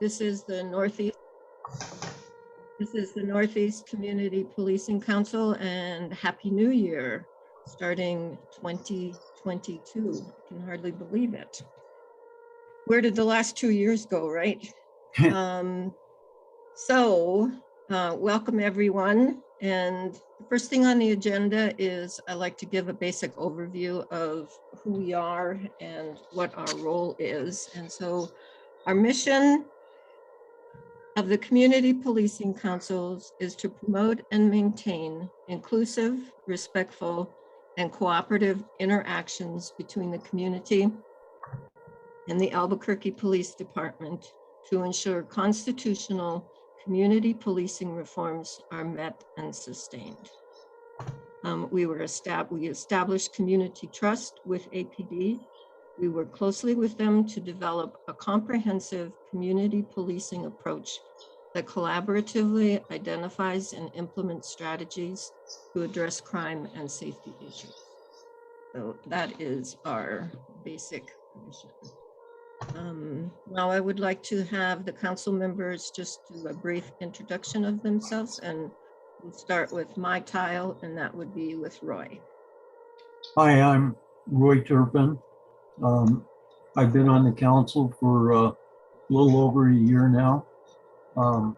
This is the Northeast Community Policing Council, and Happy New Year, starting 2022. I can hardly believe it. Where did the last 2 years go, right? Welcome everyone. And the first thing on the agenda is I'd like to give a basic overview of who we are and what our role is. And so our mission of the community policing councils is to promote and maintain inclusive, respectful, and cooperative interactions between the community and the Albuquerque Police Department to ensure constitutional community policing reforms are met and sustained. We established community trust with APD. We work closely with them to develop a comprehensive community policing approach that collaboratively identifies and implements strategies to address crime and safety issues. So that is our basic mission. Now I would like to have the council members just do a brief introduction of themselves, and we'll start with my tile, and that would be with Roy. Hi, I'm Roy Turpin. I've been on the council for a little over a year now. I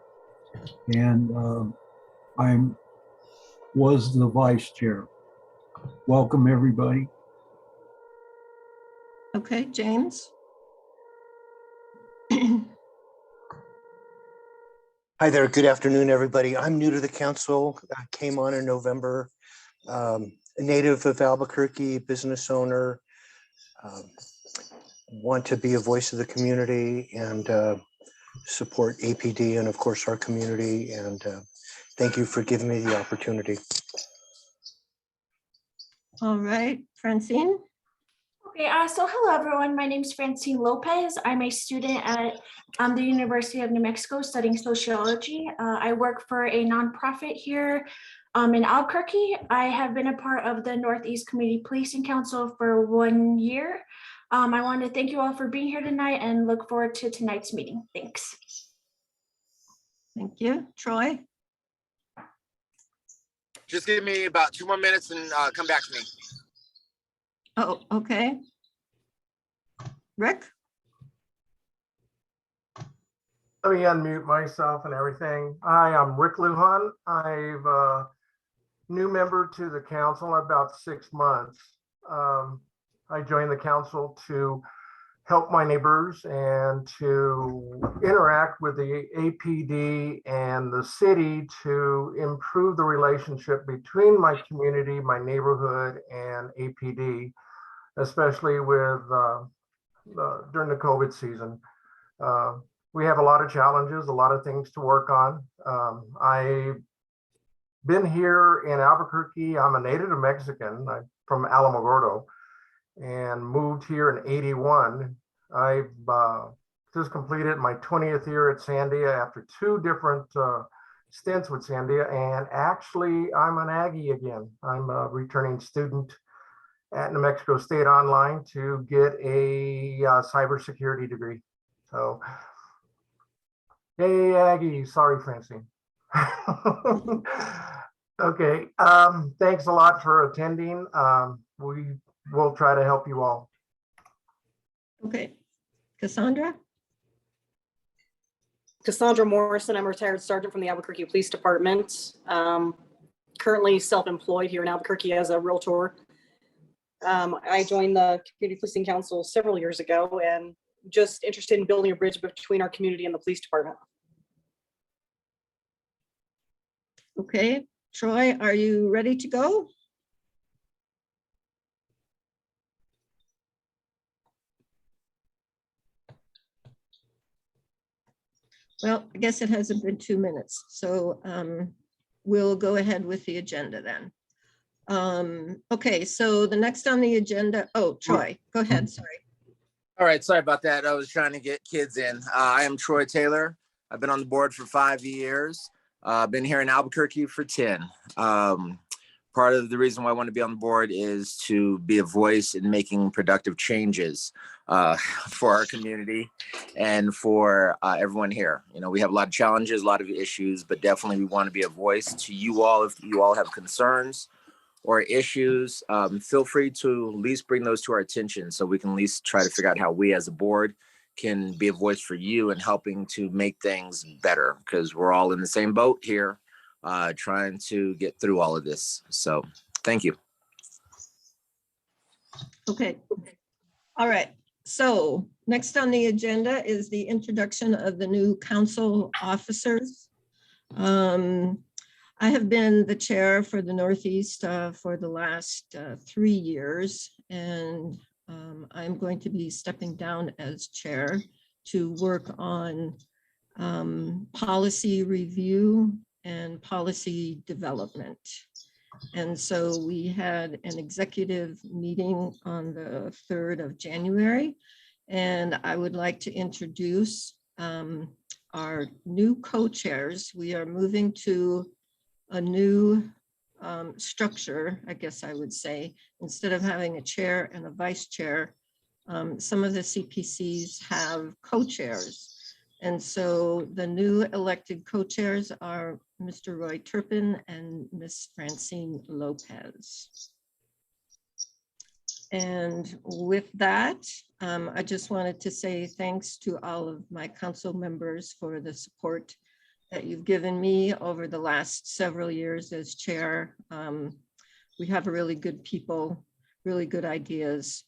was the vice chair. Welcome, everybody. Okay, James. Hi there. Good afternoon, everybody. I'm new to the council. I came on in November. A native of Albuquerque, business owner. Want to be a voice of the community and support APD and, of course, our community. And thank you for giving me the opportunity. All right, Francine. Okay, so hello everyone, my name is Francine Lopez. I'm a student at the University of New Mexico studying sociology. I work for a nonprofit here in Albuquerque. I have been a part of the Northeast Community Policing Council for 1 year. I want to thank you all for being here tonight and look forward to tonight's meeting. Thanks. Thank you. Troy? Just give me about 2 more minutes and come back to me. Oh, okay. Rick? Let me unmute myself and everything. Hi, I'm Rick Lujan. I'm a new member to the council, about 6 months. I joined the council to help my neighbors and to interact with the APD and the city to improve the relationship between my community, my neighborhood, and APD, especially with during the COVID season. We have a lot of challenges, a lot of things to work on. I've been here in Albuquerque. I'm a native Mexican. I'm from Alamogordo and moved here in '81. I've just completed my 20th year at Sandia after 2 different stints with Sandia, and actually I'm an Aggie again. I'm a returning student at New Mexico State Online to get a cybersecurity degree. So, yay Aggie, sorry Francine. Okay, thanks a lot for attending. We will try to help you all. Okay. Cassandra? Cassandra Morrison, I'm a retired sergeant from the Albuquerque Police Department. Currently self-employed here in Albuquerque as a realtor. I joined the Community Policing Council several years ago and just interested in building a bridge between our community and the police department. Okay. Troy, are you ready to go? Well, I guess it hasn't been 2 minutes, so we'll go ahead with the agenda then. Okay, so the next on the agenda, oh, Troy, go ahead, sorry. All right, sorry about that. I was trying to get kids in. I am Troy Taylor. I've been on the board for 5 years. Been here in Albuquerque for 10. Part of the reason why I want to be on the board is to be a voice in making productive changes. for our community and for everyone here. You know, we have a lot of challenges, a lot of issues, but definitely we want to be a voice to you all. If you all have concerns or issues, feel free to at least bring those to our attention so we can at least try to figure out how we as a board can be a voice for you and helping to make things better, because we're all in the same boat here, trying to get through all of this. So thank you. Okay. All right. So next on the agenda is the introduction of the new council officers. I have been the chair for the Northeast for the last 3 years, and I'm going to be stepping down as chair to work on policy review and policy development. And so we had an executive meeting on the 3rd of January, and I would like to introduce our new co-chairs. We are moving to a new structure, I guess I would say. Instead of having a chair and a vice chair, some of the CPCs have co-chairs. And so the new elected co-chairs are Mr. Roy Turpin and Ms. Francine Lopez. And with that, I just wanted to say thanks to all of my council members for the support that you've given me over the last several years as chair. We have really good people, really good ideas.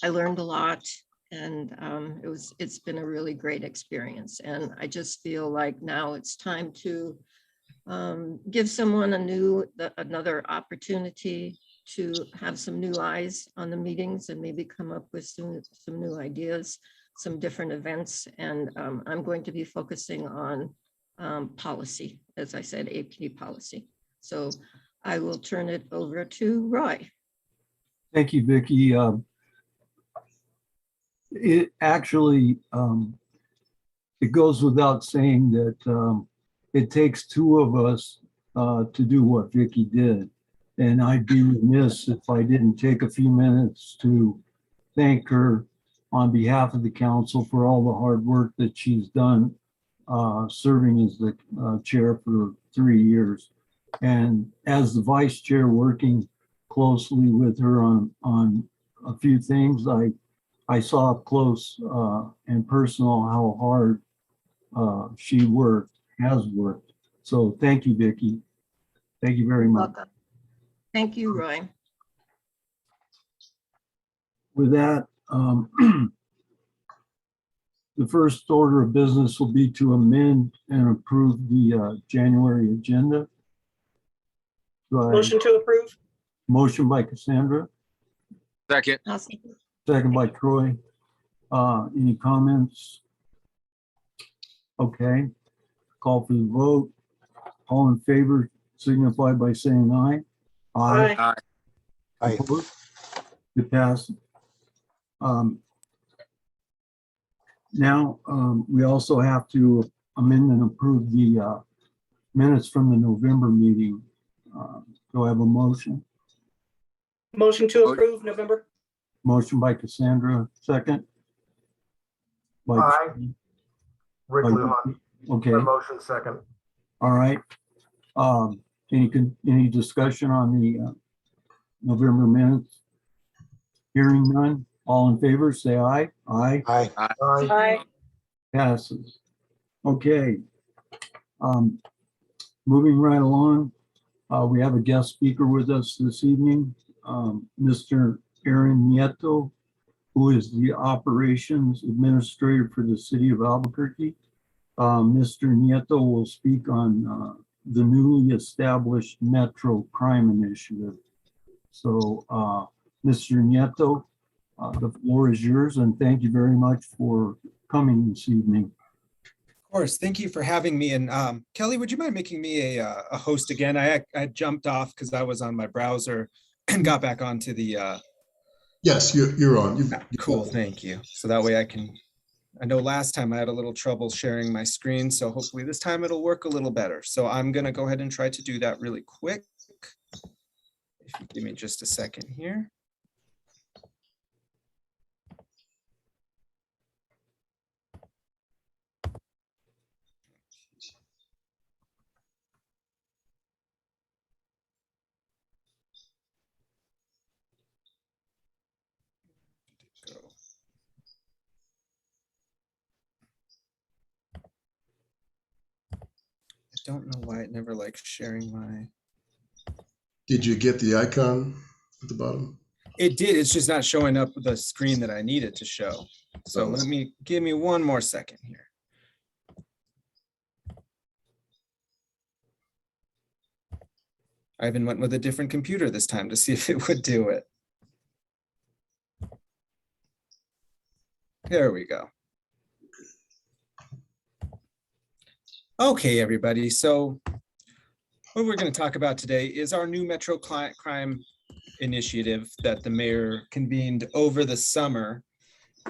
I learned a lot, and it's been a really great experience. And I just feel like now it's time to give someone another opportunity to have some new eyes on the meetings and maybe come up with some new ideas, some different events. And I'm going to be focusing on policy, as I said, APD policy. So I will turn it over to Roy. Thank you, Vicki. It actually, it goes without saying that it takes two of us to do what Vicki did. And I'd be remiss if I didn't take a few minutes to thank her on behalf of the council for all the hard work that she's done serving as the chair for 3 years. And as the vice chair, working closely with her on a few things, I saw up close and personal how hard she has worked. So thank you, Vicki. Thank you very much. Welcome. Thank you, Roy. With that, the first order of business will be to amend and approve the January agenda. Motion to approve. Motion by Cassandra, Second. second by Troy. Any comments? Okay, call for the vote. All in favor signify by saying aye. Aye. Aye. Opposed? It passes. Now, we also have to amend and approve the minutes from the November meeting. Do I have a motion? Motion to approve November. Motion by Cassandra, second. By Aye. Rick by- Lujan, Okay, my motion second. all right. Any discussion on the November minutes? Hearing none, all in favor, say aye. Aye. Aye. Aye. Aye. Passes. Okay. Moving right along, we have a guest speaker with us this evening, Mr. Aaron Nieto, who is the Operations Administrator for the City of Albuquerque. Mr. Nieto will speak on the newly established Metro Crime Initiative. So, Mr. Nieto, the floor is yours, and thank you very much for coming this evening. Of course, thank you for having me. And Kelly, would you mind making me a host again? I jumped off because I was on my browser and got back onto the. Yes, you're on. Cool, thank you. So that way I know last time I had a little trouble sharing my screen, so hopefully this time it'll work a little better. So I'm gonna go ahead and try to do that really quick. If you give me just a second here. don't know why it never likes sharing my. Did you get the icon at the bottom? It did. It's just not showing up the screen that I needed to show. So give me one more second here. I even went with a different computer this time to see if it would do it. There we go. Okay, everybody. So what we're going to talk about today is our new Metro Crime initiative that the mayor convened over the summer.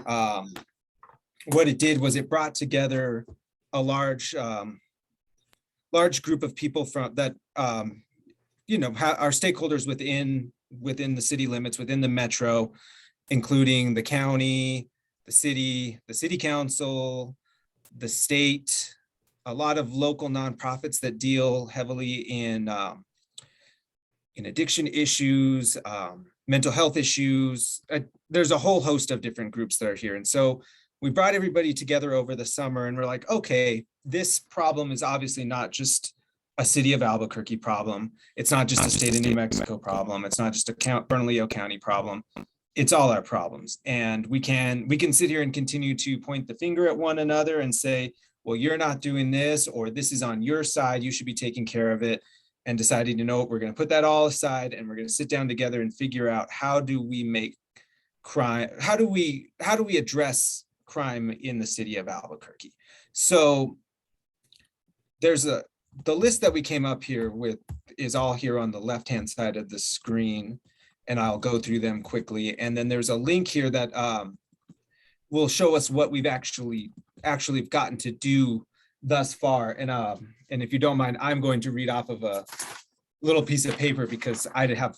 What it did was it brought together a large group of people from that our stakeholders within the city limits, within the metro, including the county, the city council, the state, a lot of local nonprofits that deal heavily in addiction issues, mental health issues. There's a whole host of different groups that are here. And so we brought everybody together over the summer and we're like, okay, this problem is obviously not just a City of Albuquerque problem. It's not just a state of New Mexico problem. It's not just a Bernalillo County problem. It's all our problems. And we can sit here and continue to point the finger at one another and say, well, you're not doing this, or this is on your side, you should be taking care of it. And deciding, you know what, we're going to put that all aside and we're going to sit down together and figure out how do we make crime, how do we address crime in the City of Albuquerque. So there's the list that we came up here with is all here on the left-hand side of the screen, and I'll go through them quickly. And then there's a link here that will show us what we've actually gotten to do thus far. And if you don't mind, I'm going to read off of a little piece of paper because I have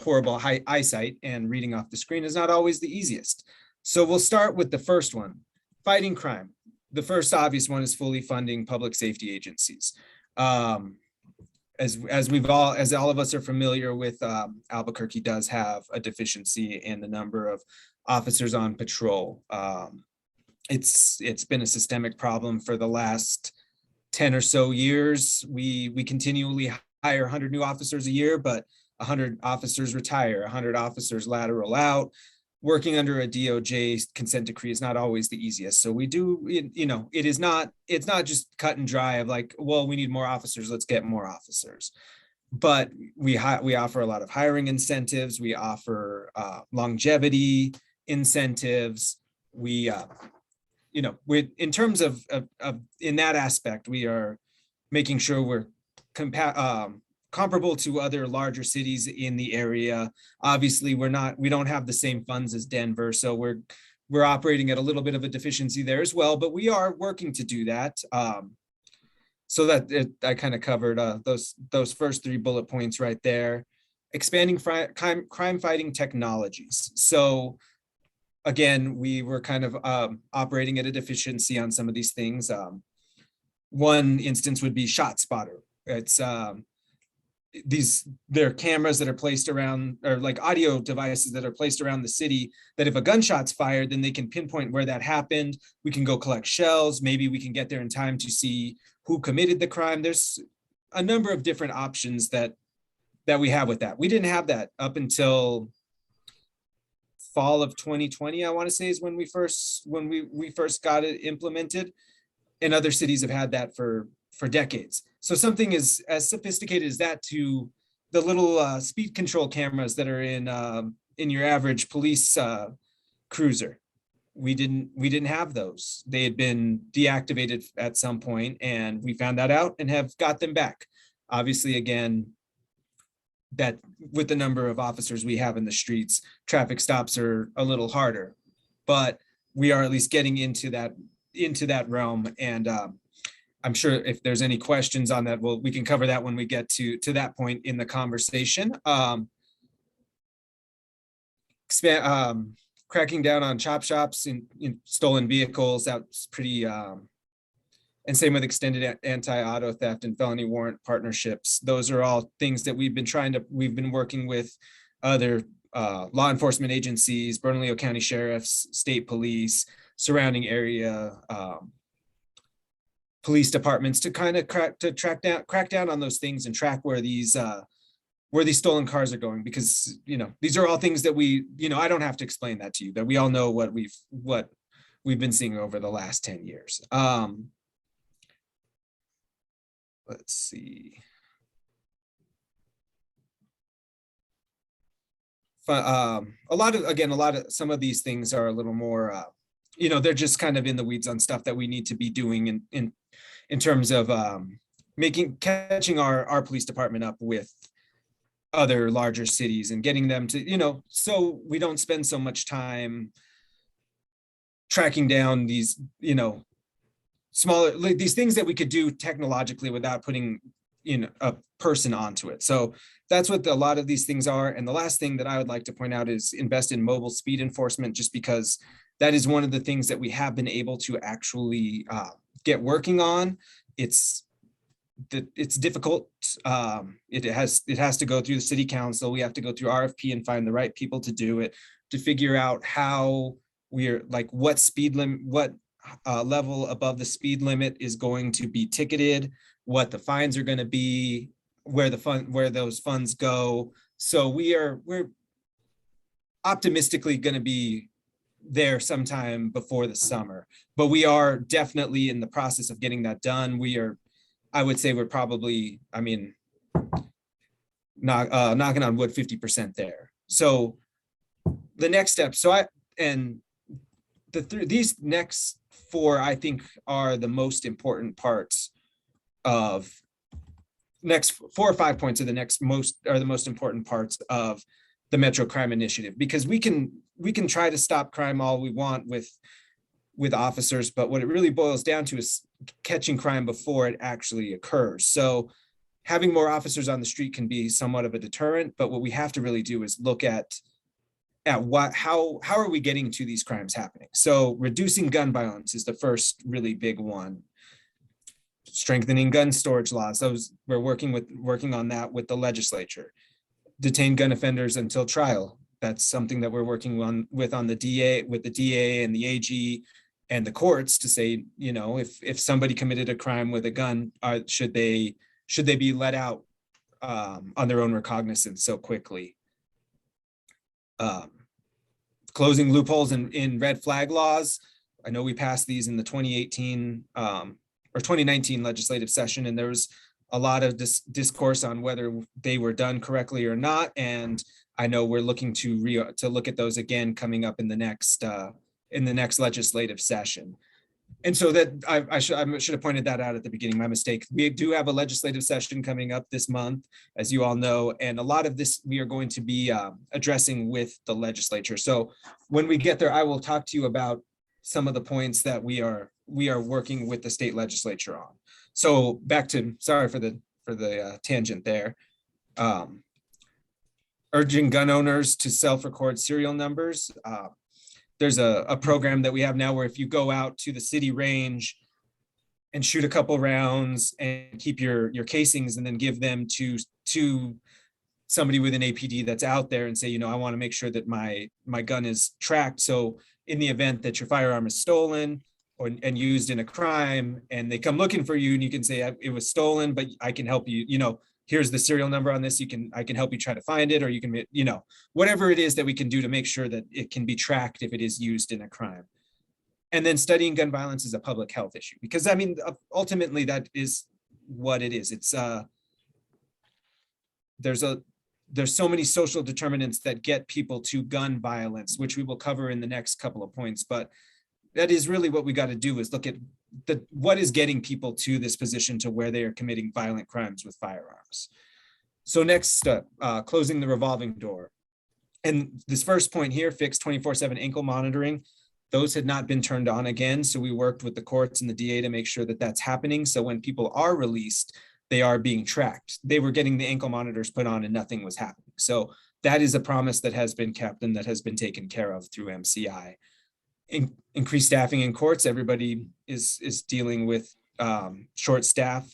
horrible eyesight and reading off the screen is not always the easiest. So we'll start with the first one, fighting crime. The first obvious one is fully funding public safety agencies. As all of us are familiar with, Albuquerque does have a deficiency in the number of officers on patrol. It's been a systemic problem for the last 10 or so years. We continually hire 100 new officers a year, but 100 officers retire, 100 officers lateral out. Working under a DOJ consent decree is not always the easiest. So we do, it's not just cut and dry of like, well, we need more officers, let's get more officers. But we offer a lot of hiring incentives. We offer longevity incentives. In terms of in that aspect, we are making sure we're comparable to other larger cities in the area. Obviously, we don't have the same funds as Denver, so we're operating at a little bit of a deficiency there as well, but we are working to do that. So that I kind of covered those first three bullet points right there. Expanding crime fighting technologies. So again, we were kind of operating at a deficiency on some of these things. One instance would be ShotSpotter. It's they're cameras that are placed around, or like audio devices that are placed around the city, that if a gunshot's fired, then they can pinpoint where that happened. We can go collect shells. Maybe we can get there in time to see who committed the crime. There's a number of different options that we have with that. We didn't have that up until fall of 2020, I want to say, is when we first got it implemented. And other cities have had that for decades. So something as sophisticated as that to the little speed control cameras that are in your average police cruiser. We didn't have those. They had been deactivated at some point, and we found that out and have got them back. Obviously, again, that with the number of officers we have in the streets, traffic stops are a little harder, but we are at least getting into that realm. And I'm sure if there's any questions on that, we can cover that when we get to that point in the conversation. Cracking down on chop shops in stolen vehicles, that's pretty, and same with extended anti-auto theft and felony warrant partnerships. Those are all things that we've been working with other law enforcement agencies, Bernalillo County Sheriffs, state police, surrounding area police departments to kind of crack down on those things and track where these stolen cars are going, because, you know, these are all things that we, you know, I don't have to explain that to you, that we all know what we've been seeing over the last 10 years. Let's see. Some of these things are a little more, you know, they're just kind of in the weeds on stuff that we need to be doing in terms of catching our police department up with other larger cities and getting them to, you know, so we don't spend so much time tracking down these, you know, smaller, like these things that we could do technologically without putting, you know, a person onto it. So that's what a lot of these things are. And the last thing that I would like to point out is invest in mobile speed enforcement, just because that is one of the things that we have been able to actually get working on. It's difficult. It has to go through the city council. We have to go through RFP and find the right people to do it, to figure out how we're like, what speed limit, what level above the speed limit is going to be ticketed, what the fines are going to be, where those funds go. So we're optimistically going to be there sometime before the summer, but we are definitely in the process of getting that done. I would say we're probably, I mean, knocking on wood, 50% there. So the next step, these next four, I think, are the most important parts of next 4 or 5 points are the most important parts of the Metro Crime Initiative, because we can try to stop crime all we want with officers, but what it really boils down to is catching crime before it actually occurs. So having more officers on the street can be somewhat of a deterrent, but what we have to really do is look at how are we getting to these crimes happening. So reducing gun violence is the first really big one. Strengthening gun storage laws. We're working on that with the legislature. Detain gun offenders until trial. That's something that we're working on with the DA and the AG and the courts to say, you know, if somebody committed a crime with a gun, should they be let out on their own recognizance so quickly? Closing loopholes in red flag laws. I know we passed these in the 2018 or 2019 legislative session, and there was a lot of discourse on whether they were done correctly or not. And I know we're looking to look at those again coming up in the next legislative session. And so that I should have pointed that out at the beginning, my mistake. We do have a legislative session coming up this month, as you all know, and a lot of this we are going to be addressing with the legislature. So when we get there, I will talk to you about some of the points that we are working with the state legislature on. So back to, sorry for the tangent there. Urging gun owners to self-record serial numbers. There's a program that we have now where if you go out to the city range and shoot a couple rounds and keep your casings and then give them to somebody with an APD that's out there and say, you know, I want to make sure that my gun is tracked. So in the event that your firearm is stolen and used in a crime and they come looking for you, and you can say it was stolen, but I can help you, you know, here's the serial number on this. I can help you try to find it, or you can, you know, whatever it is that we can do to make sure that it can be tracked if it is used in a crime. And then studying gun violence is a public health issue, because I mean, ultimately that is what it is. It's there's so many social determinants that get people to gun violence, which we will cover in the next couple of points. But that is really what we got to do, is look at what is getting people to this position to where they are committing violent crimes with firearms. So next, closing the revolving door. And this first point here, fixed 24/7 ankle monitoring. Those had not been turned on again. So we worked with the courts and the DA to make sure that that's happening. So when people are released, they are being tracked. They were getting the ankle monitors put on and nothing was happening. So that is a promise that has been kept and that has been taken care of through MCI. Increased staffing in courts. Everybody is dealing with short staff.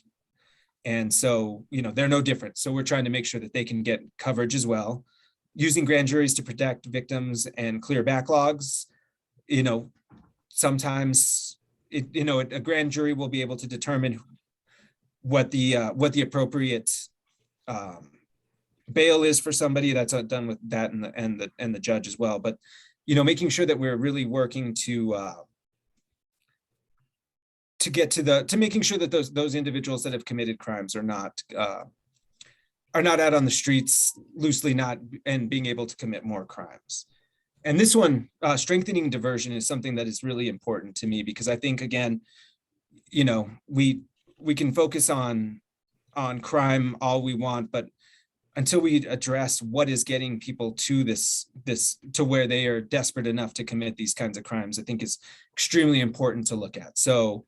And so, you know, they're no different. So we're trying to make sure that they can get coverage as well. Using grand juries to protect victims and clear backlogs. You know, sometimes a grand jury will be able to determine what the appropriate bail is for somebody. That's done with that and the judge as well. But making sure that we're really working to get to making sure that those individuals that have committed crimes are not out on the streets loosely, not and being able to commit more crimes. And this one, strengthening diversion, is something that is really important to me, because I think, again, we can focus on crime all we want, but until we address what is getting people to this to where they are desperate enough to commit these kinds of crimes, I think is extremely important to look at. So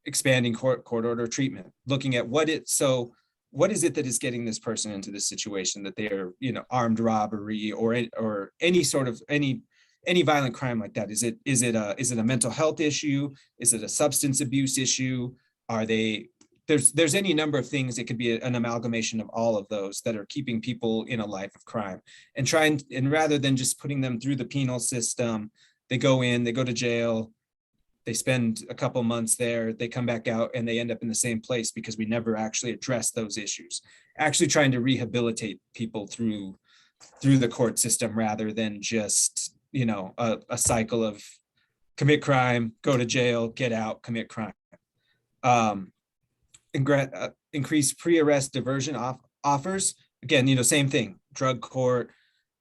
expanding court order treatment, looking at what is it that is getting this person into this situation, that they are, armed robbery or any sort of any violent crime like that. Is it a mental health issue? Is it a substance abuse issue? There's any number of things. It could be an amalgamation of all of those that are keeping people in a life of crime, and rather than just putting them through the penal system, they go to jail, they spend a couple months there, they come back out, and they end up in the same place because we never actually address those issues. Actually trying to rehabilitate people through the court system, rather than just, a cycle of commit crime, go to jail, get out, commit crime. Increase pre-arrest diversion offers. Again, same thing, drug court,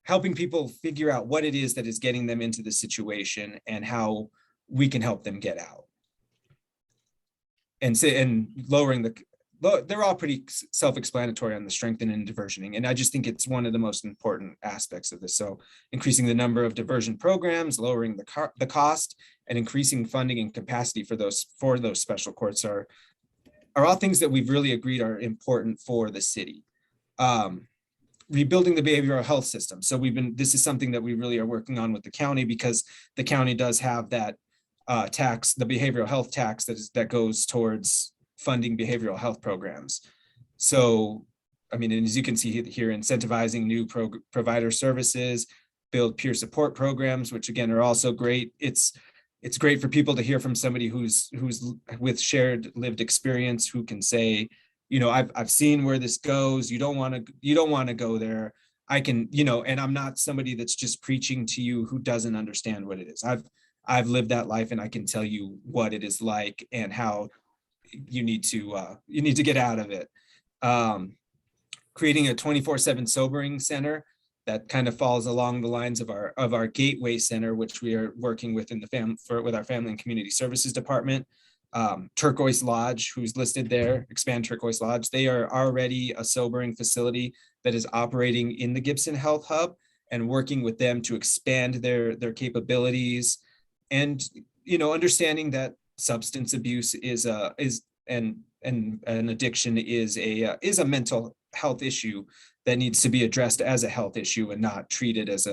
helping people figure out what it is that is getting them into the situation and how we can help them get out. And lowering they're all pretty self-explanatory on the strengthening and diversioning. And I just think it's one of the most important aspects of this. So increasing the number of diversion programs, lowering the cost, and increasing funding and capacity for those special courts are all things that we've really agreed are important for the city. Rebuilding the behavioral health system. So this is something that we really are working on with the county, because the county does have that tax, the behavioral health tax that goes towards funding behavioral health programs. So, and as you can see here, incentivizing new provider services, build peer support programs, which again are also great. It's great for people to hear from somebody who's with shared lived experience, who can say, I've seen where this goes. You don't want to go there. I can, and I'm not somebody that's just preaching to you who doesn't understand what it is. I've lived that life, and I can tell you what it is like and how you need to get out of it. Creating a 24/7 sobering center that kind of falls along the lines of our Gateway Center, which we are working with with our Family and Community Services Department. Turquoise Lodge, who's listed there, Expand Turquoise Lodge. They are already a sobering facility that is operating in the Gibson Health Hub, and working with them to expand their capabilities, and understanding that substance abuse and addiction is a mental health issue that needs to be addressed as a health issue, and not treated as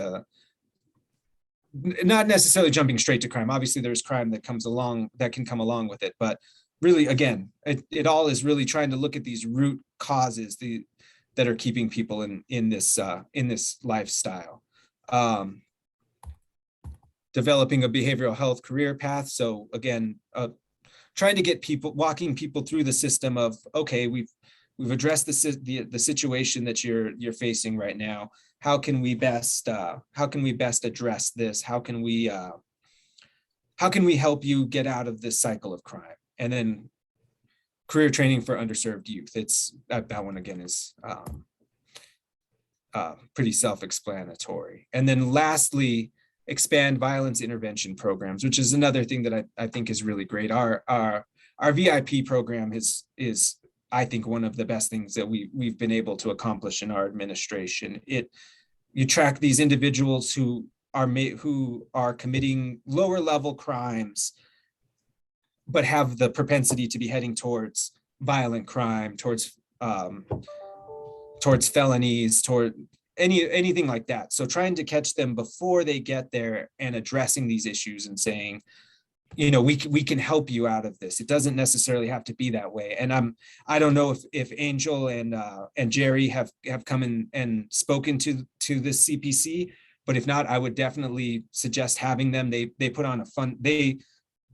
not necessarily jumping straight to crime. Obviously, there's crime that can come along with it, but really, again, it all is really trying to look at these root causes that are keeping people in this lifestyle. Developing a behavioral health career path. So again, trying to get walking people through the system of, okay, we've addressed the situation that you're facing right now. How can we best address this? How can we help you get out of this cycle of crime? And then career training for underserved youth. That one again is pretty self-explanatory. And then lastly, expand violence intervention programs, which is another thing that I think is really great. Our VIP program is I think one of the best things that we've been able to accomplish in our administration. You track these individuals who are committing lower level crimes, but have the propensity to be heading towards violent crime, towards felonies, toward anything like that. So trying to catch them before they get there and addressing these issues and saying, we can help you out of this. It doesn't necessarily have to be that way. And I don't know if Angel and Jerry have come in and spoken to this CPC, but if not, I would definitely suggest having them. They put on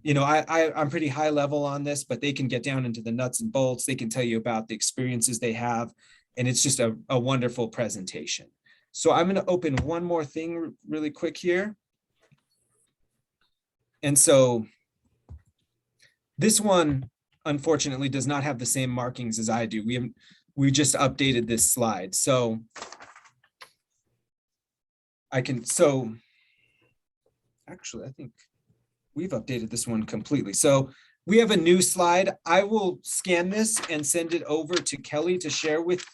you know, I'm pretty high level on this, but they can get down into the nuts and bolts. They can tell you about the experiences they have. And it's just a wonderful presentation. So I'm going to open one more thing really quick here. And so this one, unfortunately, does not have the same markings as I do. We just updated this slide. So actually, I think we've updated this one completely. So we have a new slide. I will scan this and send it over to Kelly to share with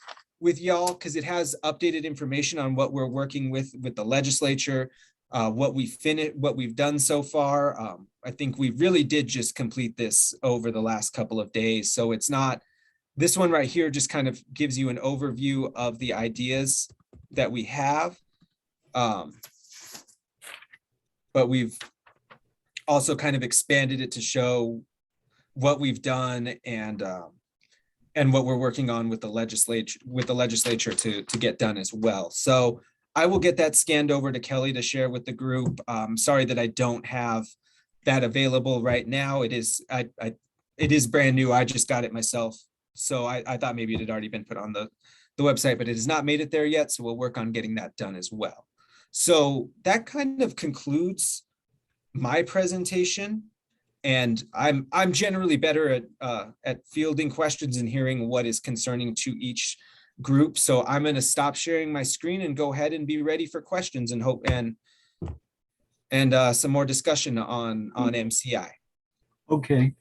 y'all, because it has updated information on what we're working with the legislature, what we've done so far. I think we really did just complete this over the last couple of days. So it's not, this one right here just kind of gives you an overview of the ideas that we have. But we've also kind of expanded it to show what we've done and what we're working on with the legislature to get done as well. So I will get that scanned over to Kelly to share with the group. Sorry that I don't have that available right now. It is brand new. I just got it myself. So I thought maybe it had already been put on the website, but it has not made it there yet. So we'll work on getting that done as well. So that kind of concludes my presentation. And I'm generally better at fielding questions and hearing what is concerning to each group. So I'm going to stop sharing my screen and go ahead and be ready for questions and hope and some more discussion on MCI. Okay.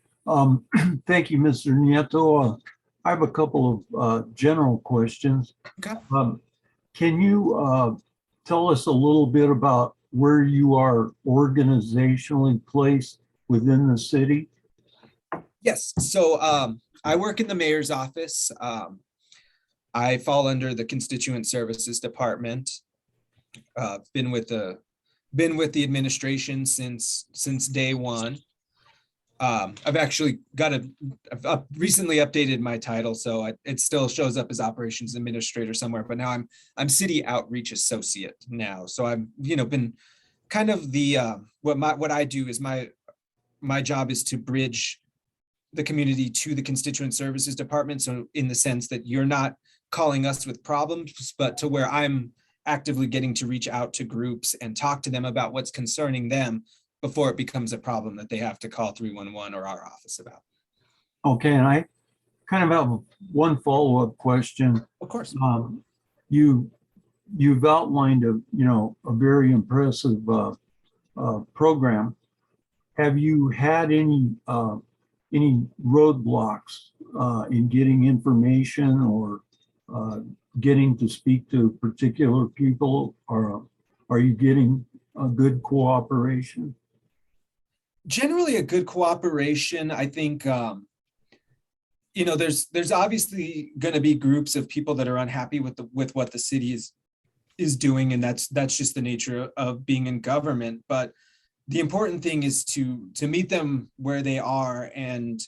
Thank you, Mr. Nieto. I have a couple of general questions. Okay. Can you tell us a little bit about where you are organizationally placed within the city? Yes. So I work in the mayor's office. I fall under the Constituent Services Department. Been with the administration since day one. I've actually I've recently updated my title, so it still shows up as operations administrator somewhere, but now I'm city outreach associate now. So I've been kind of the what I do is my job is to bridge the community to the Constituent Services Department. So in the sense that you're not calling us with problems, but to where I'm actively getting to reach out to groups and talk to them about what's concerning them before it becomes a problem that they have to call 311 or our office about. Okay, and I kind of have one follow-up question. Of course. You've outlined a very impressive program. Have you had any roadblocks in getting information or getting to speak to particular people, or are you getting a good cooperation? Generally a good cooperation. I think, there's obviously going to be groups of people that are unhappy with what the city is doing. And that's just the nature of being in government. But the important thing is to meet them where they are and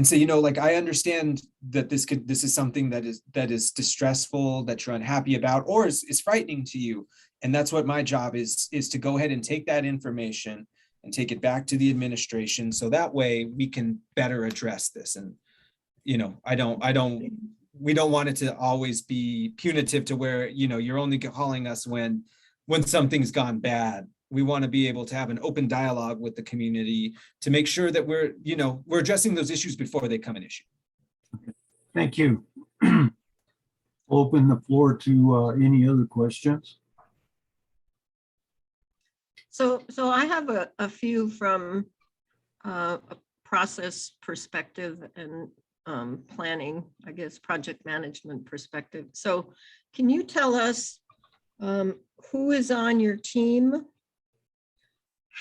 say, I understand that this is something that is distressful, that you're unhappy about, or is frightening to you. And that's what my job is to go ahead and take that information and take it back to the administration. So that way we can better address this. And, we don't want it to always be punitive to where, you're only calling us when something's gone bad. We want to be able to have an open dialogue with the community to make sure that we're addressing those issues before they become an issue. Thank you. Open the floor to any other questions. So I have a few from a process perspective and planning, I guess, project management perspective. So can you tell us who is on your team,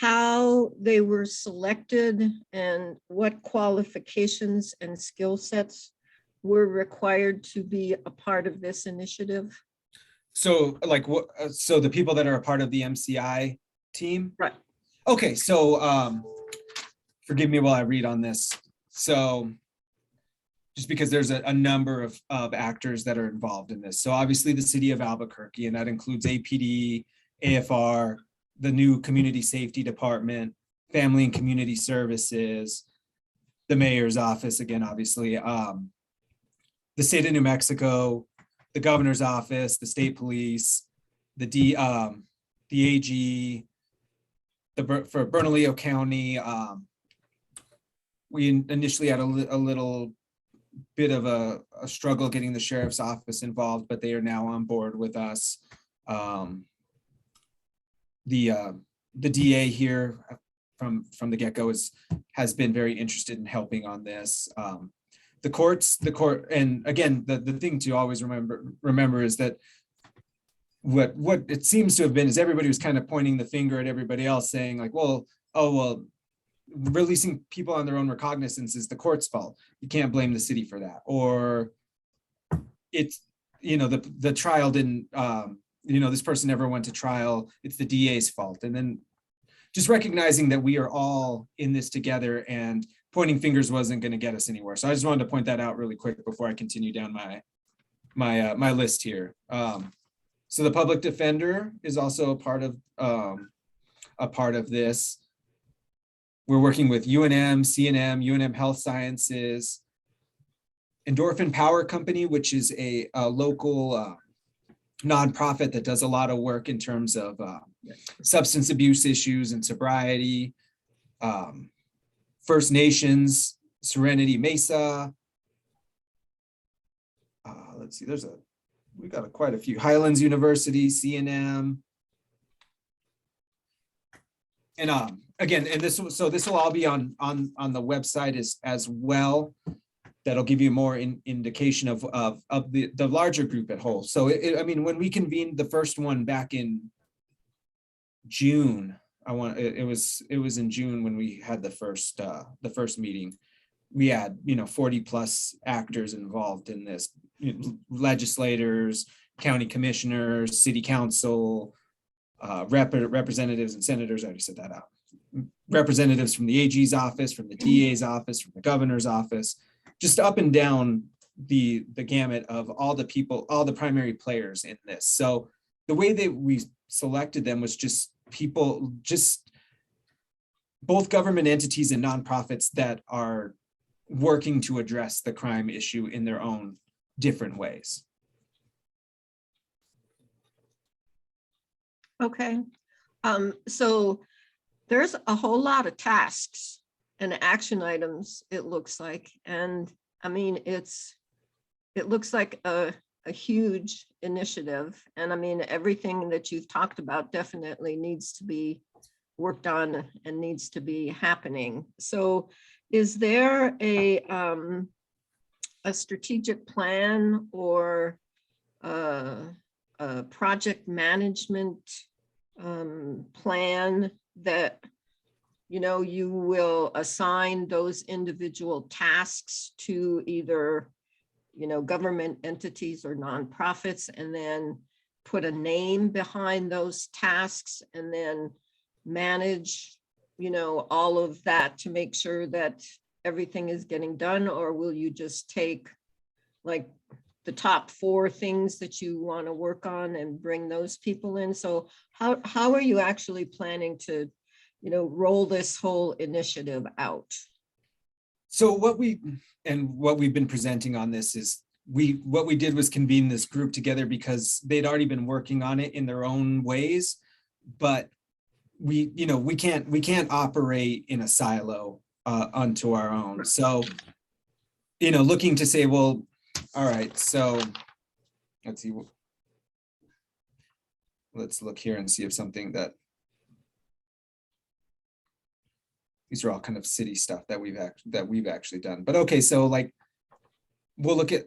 how they were selected, and what qualifications and skill sets were required to be a part of this initiative? So so the people that are a part of the MCI team? Right. Okay, so forgive me while I read on this. So just because there's a number of actors that are involved in this. So obviously the City of Albuquerque, and that includes APD, AFR, the new Community Safety Department, Family and Community Services, the mayor's office, again, obviously, the state of New Mexico, the governor's office, the state police, the AG, for Bernalillo County. We initially had a little bit of a struggle getting the sheriff's office involved, but they are now on board with us. The DA here from the get-go has been very interested in helping on this. The court, and again, the thing to always remember is that what it seems to have been is everybody was kind of pointing the finger at everybody else, saying like, well, releasing people on their own recognizance is the court's fault. You can't blame the city for that. Or it's, the trial didn't, this person never went to trial. It's the DA's fault. And then just recognizing that we are all in this together, and pointing fingers wasn't going to get us anywhere. So I just wanted to point that out really quick before I continue down my list here. So the public defender is also a part of this. We're working with UNM, CNM, UNM Health Sciences, Endorphin Power Company, which is a local nonprofit that does a lot of work in terms of substance abuse issues and sobriety. First Nations, Serenity Mesa. Let's see, we got quite a few. Highlands University, CNM. And again, and this will all be on the website as well. That'll give you more indication of the larger group at whole. So I mean, when we convened the first one back in June, it was in June when we had the first meeting. We had 40 plus actors involved in this, legislators, county commissioners, city council, representatives and senators. I already said that out. Representatives from the AG's office, from the DA's office, from the governor's office, just up and down the gamut of all the people, all the primary players in this. So the way that we selected them was just people, just both government entities and nonprofits that are working to address the crime issue in their own different ways. Okay. So there's a whole lot of tasks and action items, it looks like. And I mean, it looks like a huge initiative. And I mean, everything that you've talked about definitely needs to be worked on and needs to be happening. So is there a strategic plan or a project management plan that you will assign those individual tasks to either government entities or nonprofits, and then put a name behind those tasks, and then manage all of that to make sure that everything is getting done? Or will you just take like the top 4 things that you want to work on and bring those people in? So how are you actually planning to roll this whole initiative out? So what we've been presenting on this is what we did was convene this group together because they'd already been working on it in their own ways, but we can't operate in a silo unto our own. So looking to say, well, all right, so let's see, let's look here and see if something these are all kind of city stuff that we've actually done. But okay, so like we'll look at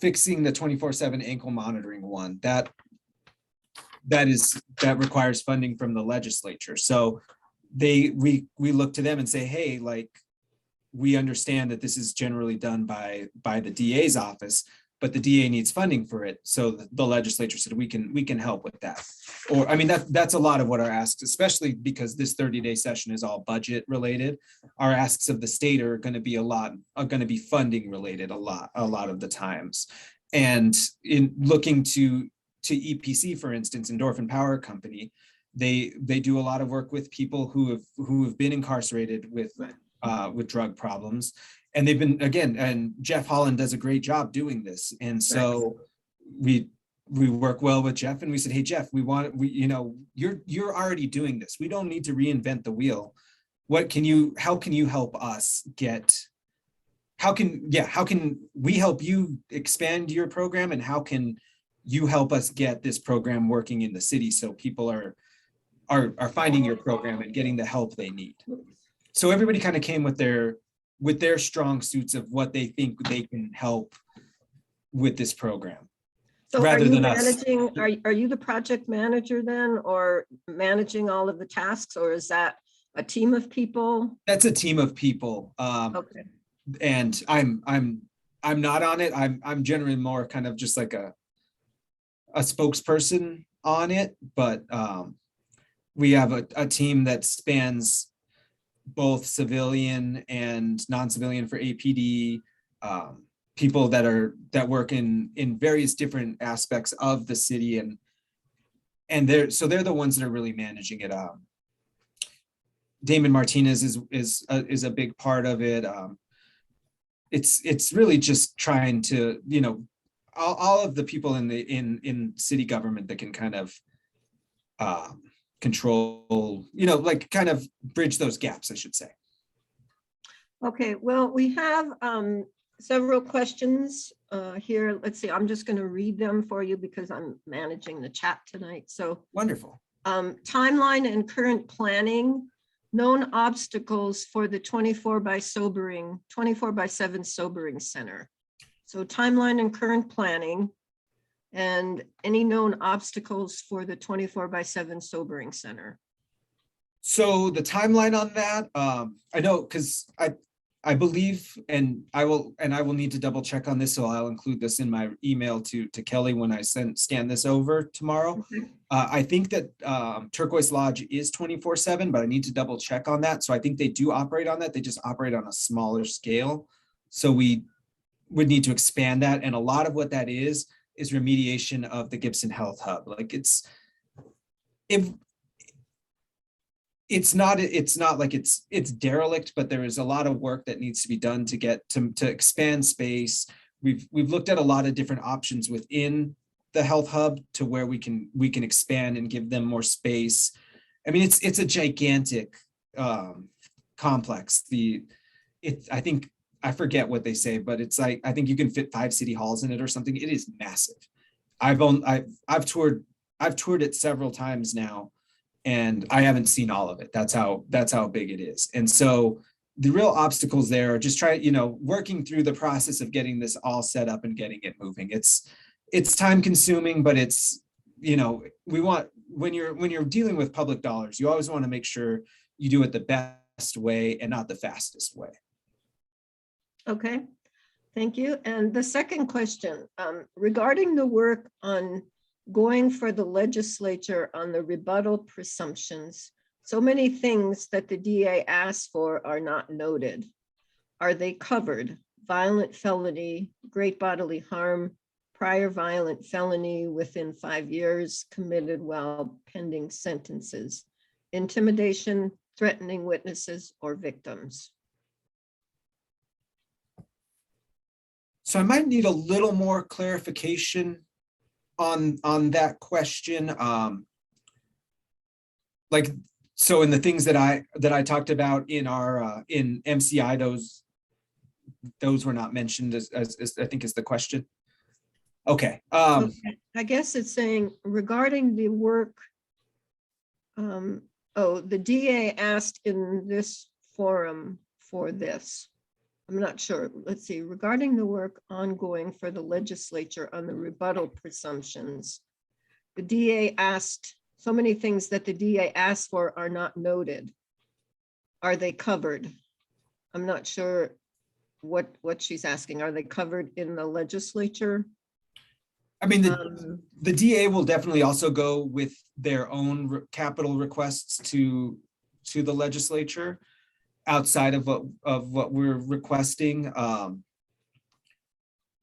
fixing the 24/7 ankle monitoring one. That requires funding from the legislature. So we look to them and say, hey, like, we understand that this is generally done by the DA's office, but the DA needs funding for it. So the legislature said we can help with that. Or I mean, that's a lot of what our asks, especially because this 30-day session is all budget related. Our asks of the state are going to be funding related a lot of the times. And in looking to EPC, for instance, Endorphin Power Company, They do a lot of work with people who have been incarcerated with drug problems, and they've been, again, and Jeff Holland does a great job doing this. And so we work well with Jeff, and we said, hey Jeff, you're already doing this. We don't need to reinvent the wheel. How can you help us get? How can we help you expand your program, and how can you help us get this program working in the city so people are finding your program and getting the help they need? So everybody kind of came with their strong suits of what they think they can help with this program. So rather are you than us. managing, are you the project manager then, or managing all of the tasks, or is that a team of people? That's a team of people. Okay. And I'm not on it. I'm generally more kind of just like a spokesperson on it, but we have a team that spans both civilian and non-civilian for APD, people that work in various different aspects of the city, and they're the ones that are really managing it. Damon Martinez is a big part of it. It's really just trying to, all of the people in city government that can kind of control, like kind of bridge those gaps, I should say. Okay, well, we have several questions here. Let's see, I'm just going to read them for you because I'm managing the chat tonight. So wonderful. Timeline and current planning, known obstacles for the 24/7 sobering center. So timeline and current planning, and any known obstacles for the 24/7 sobering center. So the timeline on that, I know, because I believe, and I will need to double check on this, so I'll include this in my email to Kelly when I scan this over tomorrow. Okay. I think that Turquoise Lodge is 24/7, but I need to double check on that. So I think they do operate on that. They just operate on a smaller scale. So we would need to expand that. And a lot of what that is remediation of the Gibson Health Hub. Like it's not like it's derelict, but there is a lot of work that needs to be done to get to expand space. We've looked at a lot of different options within the health hub to where we can expand and give them more space. I mean, it's a gigantic complex. I think, I forget what they say, but it's like, I think you can fit 5 city halls in it or something. It is massive. I've toured it several times now, and I haven't seen all of it. That's how big it is. And so the real obstacles there are just working through the process of getting this all set up and getting it moving. It's time consuming, but it's, we want, when you're dealing with public dollars, you always want to make sure you do it the best way and not the fastest way. Okay, thank you. And the second question, regarding the work on going for the legislature on the rebuttal presumptions, so many things that the DA asked for are not noted. Are they covered? Violent felony, great bodily harm, prior violent felony within 5 years committed while pending sentences, intimidation, threatening witnesses or victims. So I might need a little more clarification on that question. So in the things that I talked about in our in MCI, those were not mentioned as I think is the question. Okay. Okay. I guess it's saying regarding the work. The DA asked in this forum for this. I'm not sure. Let's see. Regarding the work ongoing for the legislature on the rebuttal presumptions, the DA asked, so many things that the DA asked for are not noted. Are they covered? I'm not sure what she's asking. Are they covered in the legislature? I mean, the DA will definitely also go with their own capital requests to the legislature outside of what we're requesting,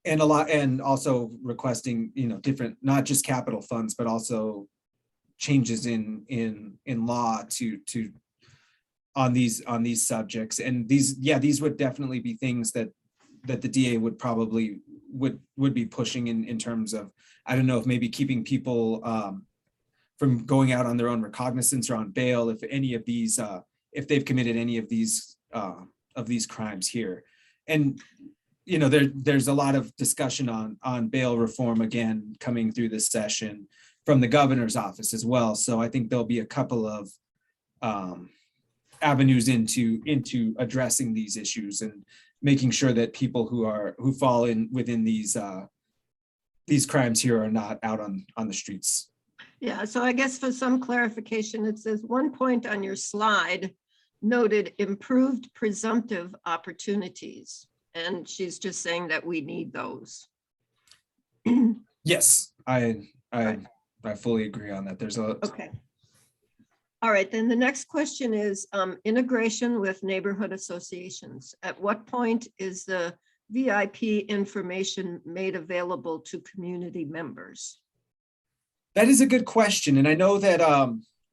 and also requesting, different, not just capital funds, but also changes in law to on these subjects. And these would definitely be things that the DA would probably would be pushing in terms of, I don't know, if maybe keeping people from going out on their own recognizance or on bail if any of these if they've committed any of these crimes here. And you know, there's a lot of discussion on bail reform again coming through this session from the governor's office as well. So I think there'll be a couple of avenues into addressing these issues and making sure that people who fall in within these crimes here are not out on the streets. Yeah, so I guess for some clarification, it says one point on your slide noted improved presumptive opportunities. And she's just saying that we need those. Yes, I fully agree on that. There's a Okay. All right, then the next question is integration with neighborhood associations. At what point is the VIP information made available to community members? That is a good question, and I know that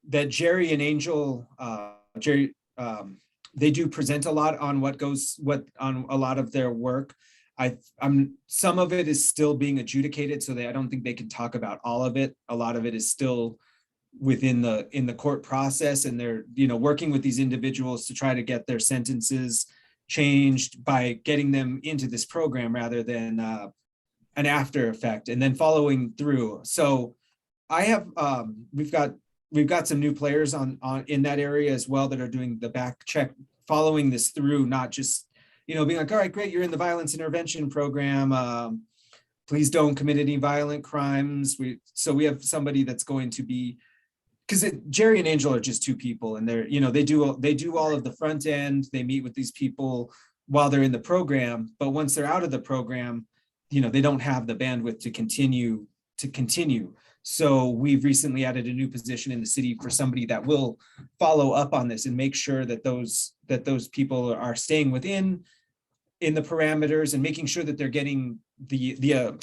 that Jerry and Angel, they do present a lot on on a lot of their work. Some of it is still being adjudicated, so I don't think they can talk about all of it. A lot of it is still in the court process, and they're working with these individuals to try to get their sentences changed by getting them into this program rather than an after effect, and then following through. So I have we've got some new players on in that area as well that are doing the back check, following this through, not just being like, all right, great, you're in the violence intervention program. Please don't commit any violent crimes. So we have somebody that's going to be, because Jerry and Angel are just two people, and they're they do all of the front end. They meet with these people while they're in the program, but once they're out of the program, they don't have the bandwidth to continue. So we've recently added a new position in the city for somebody that will follow up on this and make sure that those people are staying within the parameters and making sure that they're getting the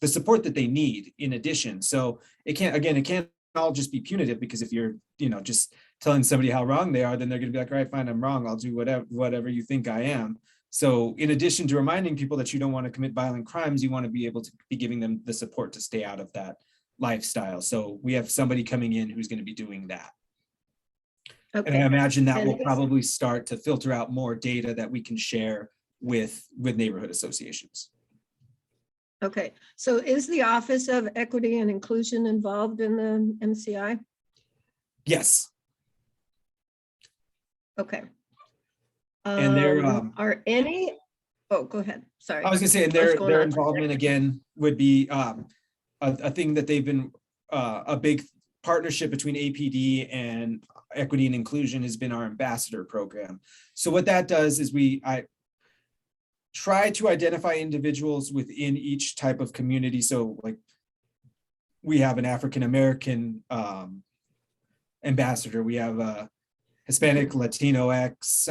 support that they need in addition. So it can't all just be punitive, because if you're just telling somebody how wrong they are, then they're going to be like, all right, fine, I'm wrong, I'll do whatever you think I am. So in addition to reminding people that you don't want to commit violent crimes, you want to be able to be giving them the support to stay out of that lifestyle. So we have somebody coming in who's going to be doing that. Okay. And I imagine that will probably start to filter out more data that we can share with neighborhood associations. Okay, so is the Office of Equity and Inclusion involved in the NCI? Yes. Okay. And there are any, oh, go ahead, sorry. I was gonna say, and their involvement again would be a thing that they've been, a big partnership between APD and Equity and Inclusion has been our ambassador program. So what that does is I try to identify individuals within each type of community. So like we have an African-American ambassador, we have a Hispanic Latino X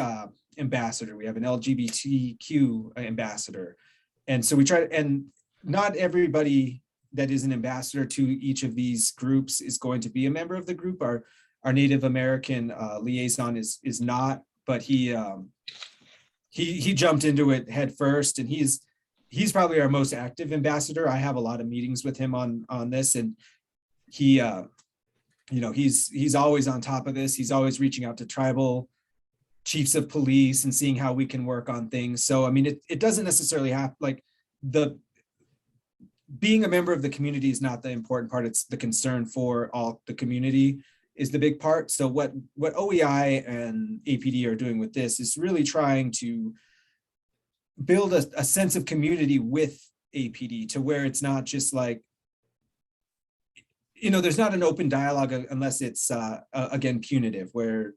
ambassador, we have an LGBTQ ambassador. And so we try to, and not everybody that is an ambassador to each of these groups is going to be a member of the group. Our Native American liaison is not, but he jumped into it head first, and he's probably our most active ambassador. I have a lot of meetings with him on this, and he he's always on top of this. He's always reaching out to tribal chiefs of police and seeing how we can work on things. So I mean, it doesn't necessarily have, like, being a member of the community is not the important part. It's the concern for all the community is the big part. So what OEI and APD are doing with this is really trying to build a sense of community with APD, to where it's not just like, there's not an open dialogue unless it's again punitive, where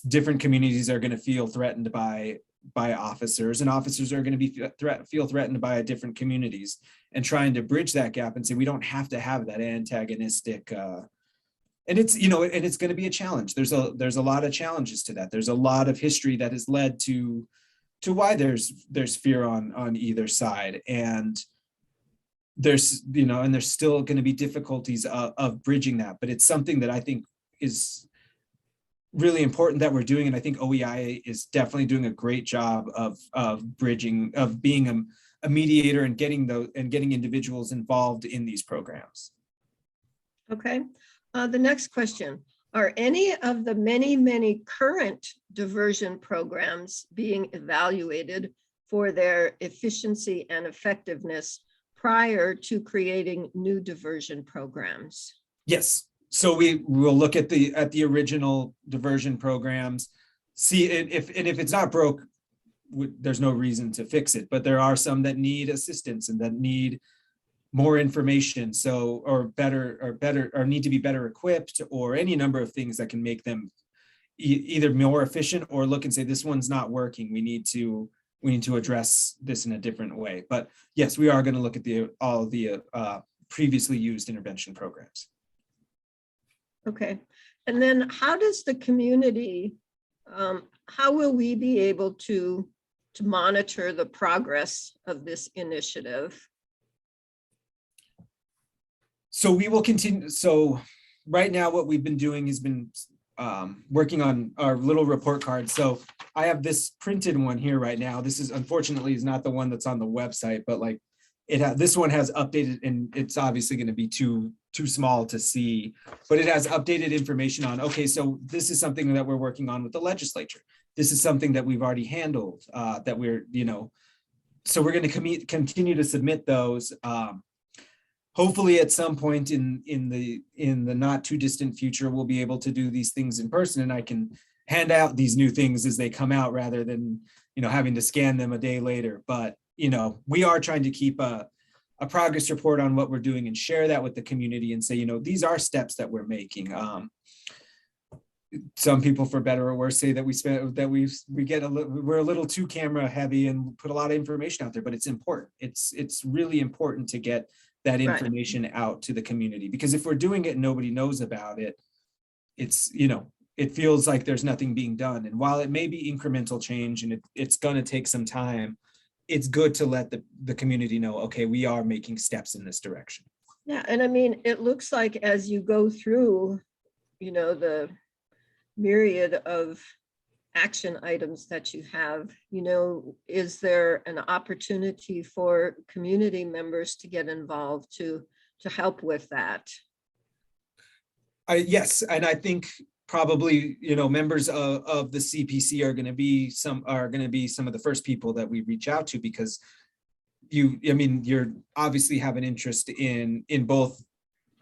different communities are going to feel threatened by officers, and officers are going to feel threatened by different communities, and trying to bridge that gap and say we don't have to have that antagonistic and it's and it's going to be a challenge. There's a lot of challenges to that. There's a lot of history that has led to why there's fear on either side, and there's, you know, and there's still going to be difficulties of bridging that, but it's something that I think is really important that we're doing. And I think OEI is definitely doing a great job of bridging, of being a mediator and getting individuals involved in these programs. Okay. The next question. Are any of the many current diversion programs being evaluated for their efficiency and effectiveness prior to creating new diversion programs? Yes. So we will look at the original diversion programs, see if it's not broke, there's no reason to fix it. But there are some that need assistance and that need more information, so or need to be better equipped, or any number of things that can make them either more efficient or look and say, this one's not working. We need to address this in a different way. But yes, we are going to look at all the previously used intervention programs. Okay. And then how does the community, how will we be able to monitor the progress of this initiative? So we will continue. So right now what we've been doing has been working on our little report card. So I have this printed one here right now. This is unfortunately is not the one that's on the website, but like this one has updated, and it's obviously going to be too small to see, but it has updated information on, okay, so this is something that we're working on with the legislature. This is something that we've already handled, that we're, you know, so we're going to continue to submit those. Hopefully at some point in the not too distant future, we'll be able to do these things in person, and I can hand out these new things as they come out rather than, you know, having to scan them a day later. But, you know, we are trying to keep a progress report on what we're doing and share that with the community and say, you know, these are steps that we're making. Some people, for better or worse, say that we're a little too camera heavy and put a lot of information out there, but it's important. It's really important to get that information out to the community, because if we're doing it and nobody knows about it, it's, you know, it feels like there's nothing being done. And while it may be incremental change and it's going to take some time, it's good to let the community know, okay, we are making steps in this direction. Yeah, and I mean, it looks like as you go through, you know, the myriad of action items that you have, you know, is there an opportunity for community members to get involved to help with that? Yes, and I think probably, you know, members of the CPC are going to be some of the first people that we reach out to, because you're obviously have an interest in both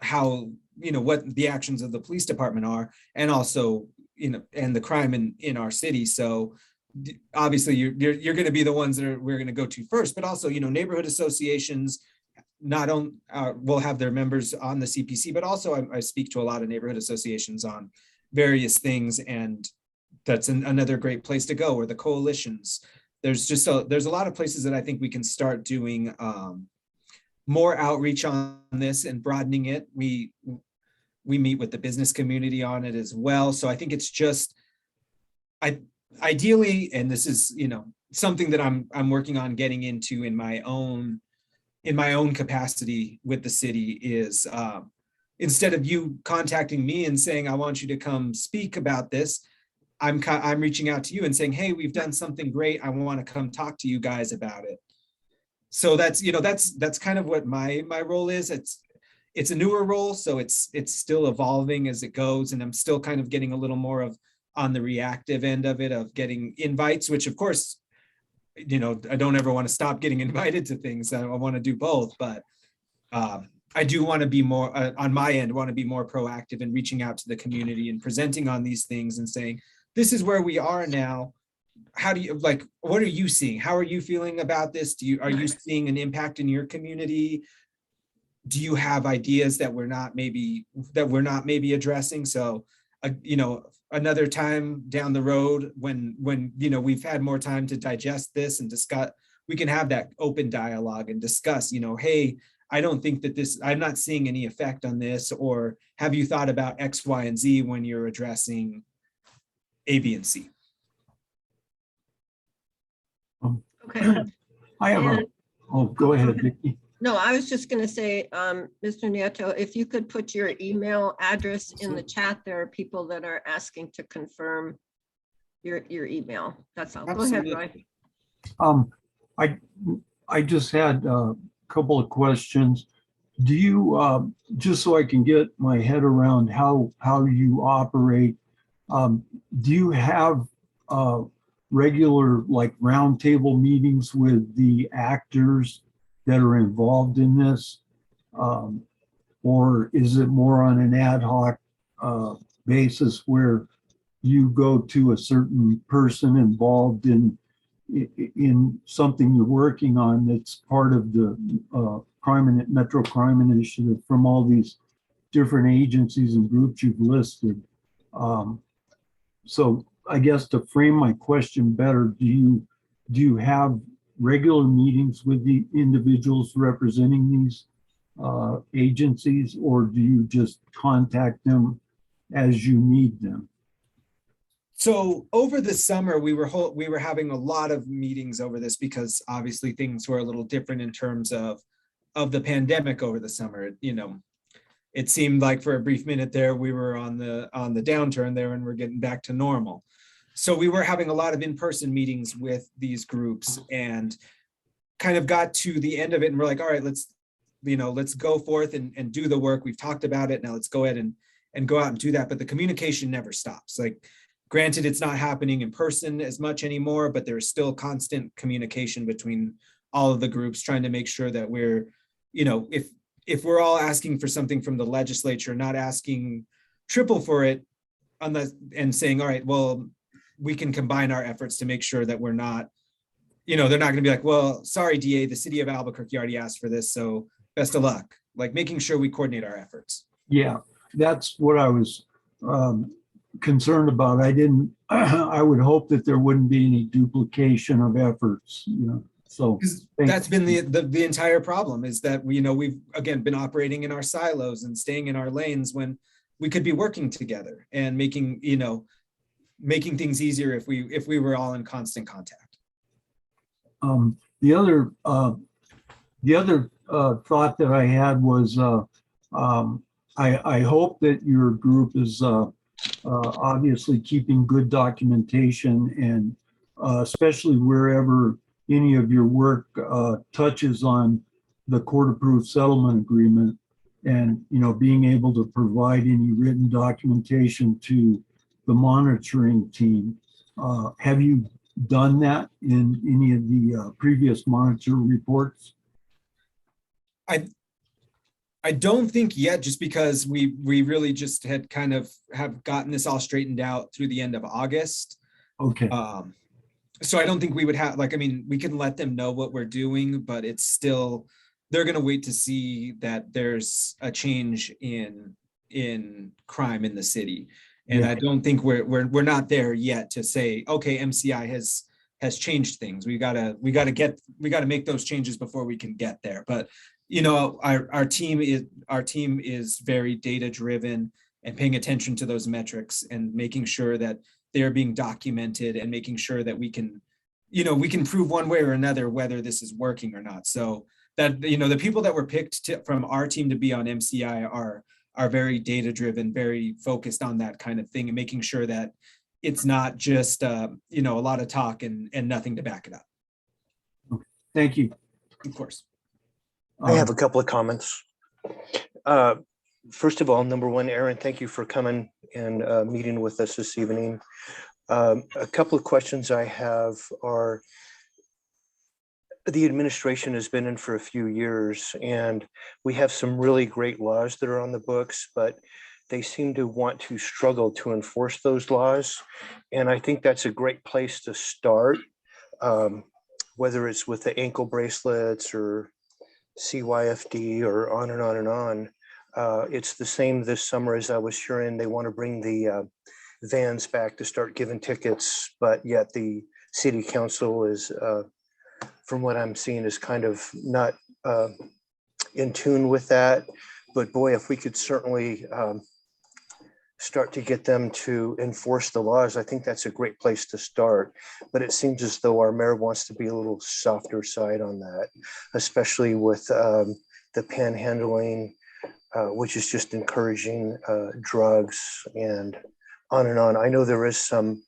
how, you know, what the actions of the police department are, and also, you know, and the crime in our city. So obviously you're going to be the ones that we're going to go to first, but also, you know, neighborhood associations not only will have their members on the CPC, but also I speak to a lot of neighborhood associations on various things, and that's another great place to go, or the coalitions. There's a lot of places that I think we can start doing more outreach on this and broadening it. We meet with the business community on it as well. So I think it's just, ideally, and this is, you know, something that I'm working on getting into in my own capacity with the city is, instead of you contacting me and saying, I want you to come speak about this, I'm reaching out to you and saying, hey, we've done something great. I want to come talk to you guys about it. So that's, you know, that's kind of what my role is. It's a newer role, so it's still evolving as it goes. And I'm still kind of getting a little more of on the reactive end of it, of getting invites, which of course, you know, I don't ever want to stop getting invited to things. I want to do both, but I do want to be more on my end, want to be more proactive in reaching out to the community and presenting on these things and saying, this is where we are now. How do you, like, what are you seeing? How are you feeling about this? Are you seeing an impact in your community? Do you have ideas that we're not maybe addressing? So, you know, another time down the road when, you know, we've had more time to digest this and discuss, we can have that open dialogue and discuss, you know, hey, I don't think that I'm not seeing any effect on this, or have you thought about X, Y, and Z when you're addressing A, B, and C? Okay. I have go ahead, Vicki. No, I was just going to say, Mr. Nieto, if you could put your email address in the chat, there are people that are asking to confirm your email. That's all. Go ahead, Absolutely. Roy. I just had a couple of questions. Do you, just so I can get my head around how you operate, do you have regular like roundtable meetings with the actors that are involved in this? Or is it more on an ad hoc basis where you go to a certain person involved in something you're working on that's part of the Metro Crime Initiative from all these different agencies and groups you've listed? So I guess to frame my question better, do you have regular meetings with the individuals representing these agencies, or do you just contact them as you need them? So over the summer, we were having a lot of meetings over this because obviously things were a little different in terms of the pandemic over the summer. You know, it seemed like for a brief minute there, we were on the downturn there and we're getting back to normal. So we were having a lot of in-person meetings with these groups and kind of got to the end of it. And we're like, all right, let's go forth and do the work. We've talked about it. Now let's go ahead and go out and do that. But the communication never stops. Like, granted, it's not happening in person as much anymore, but there's still constant communication between all of the groups trying to make sure that we're, you know, if we're all asking for something from the legislature, not asking triple for it and saying, all right, well, we can combine our efforts to make sure that we're not, you know, they're not going to be like, well, sorry, DA, the city of Albuquerque already asked for this, so best of luck. Like making sure we coordinate our efforts. Yeah, that's what I was concerned about. I would hope that there wouldn't be any duplication of efforts, you know. So that's been the entire problem, is that we've again been operating in our silos and staying in our lanes when we could be working together and making things easier if we were all in constant contact. The other thought that I had was I hope that your group is obviously keeping good documentation, and especially wherever any of your work touches on the court-approved settlement agreement, and being able to provide any written documentation to the monitoring team. Have you done that in any of the previous monitor reports? I don't think yet, just because we really just had kind of have gotten this all straightened out through the end of August. Okay. So I don't think we would have, we can let them know what we're doing, but it's still, they're going to wait to see that there's a change in crime in the city. And I don't think we're not there yet to say, okay, MCI has changed things. We gotta make those changes before we can get there. But our team is very data driven and paying attention to those metrics and making sure that they are being documented and making sure that we can prove one way or another whether this is working or not. So that the people that were picked from our team to be on MCI are very data driven, very focused on that kind of thing, and making sure that it's not just a lot of talk and nothing to back it up. Okay. Thank you. Of course. I have a couple of comments. First of all, number one, Aaron, thank you for coming and meeting with us this evening. A couple of questions I have are, the administration has been in for a few years, and we have some really great laws that are on the books, but they seem to want to struggle to enforce those laws. And I think that's a great place to start, whether it's with the ankle bracelets or CYFD or on and on and on. It's the same this summer as I was hearing. They want to bring the vans back to start giving tickets, but yet the city council is, from what I'm seeing, is kind of not in tune with that. But boy, if we could certainly start to get them to enforce the laws, I think that's a great place to start. But it seems as though our mayor wants to be a little softer side on that, especially with the panhandling, which is just encouraging drugs and on and on. I know there is some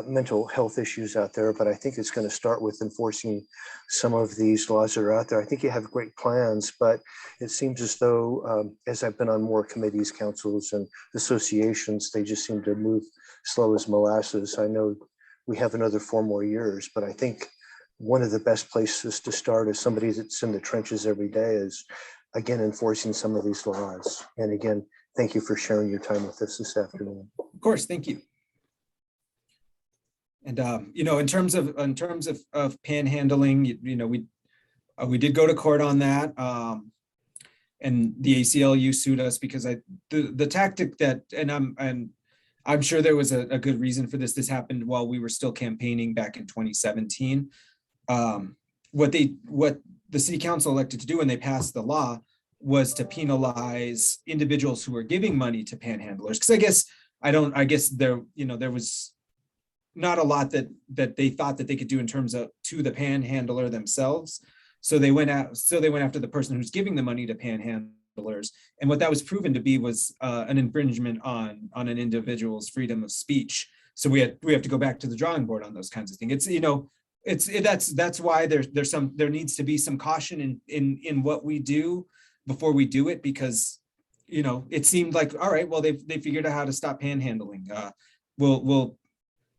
mental health issues out there, but I think it's going to start with enforcing some of these laws that are out there. I think you have great plans, but it seems as though, as I've been on more committees, councils, and associations, they just seem to move slow as molasses. I know we have another 4 more years, but I think one of the best places to start as somebody that's in the trenches every day is, again, enforcing some of these laws. And again, thank you for sharing your time with us this afternoon. Of course, thank you. And you know, in terms of panhandling, you know, we did go to court on that, and the ACLU sued us because the tactic that, and I'm sure there was a good reason for this. This happened while we were still campaigning back in 2017. What the city council elected to do when they passed the law was to penalize individuals who were giving money to panhandlers. Because I guess there, you know, there was not a lot that they thought that they could do in terms of to the panhandler themselves. So they went after the person who's giving the money to panhandlers. And what that was proven to be was an infringement on an individual's freedom of speech. So we have to go back to the drawing board on those kinds of things. It's, you know, that's why there needs to be some caution in what we do before we do it, because, you know, it seemed like, all right, well, they figured out how to stop panhandling.